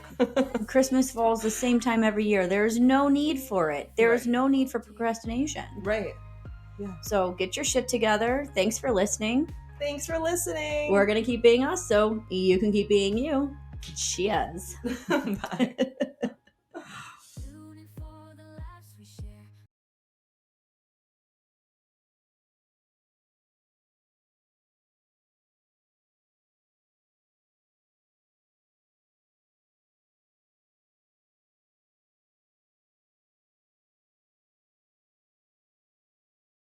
[SPEAKER 2] Christmas falls the same time every year. There's no need for it. There's no need for procrastination.
[SPEAKER 3] Right. Yeah.
[SPEAKER 2] So get your shit together. Thanks for listening.
[SPEAKER 3] Thanks for listening.
[SPEAKER 2] We're going to keep being us, so you can keep being you. Cheers.
[SPEAKER 3] Bye.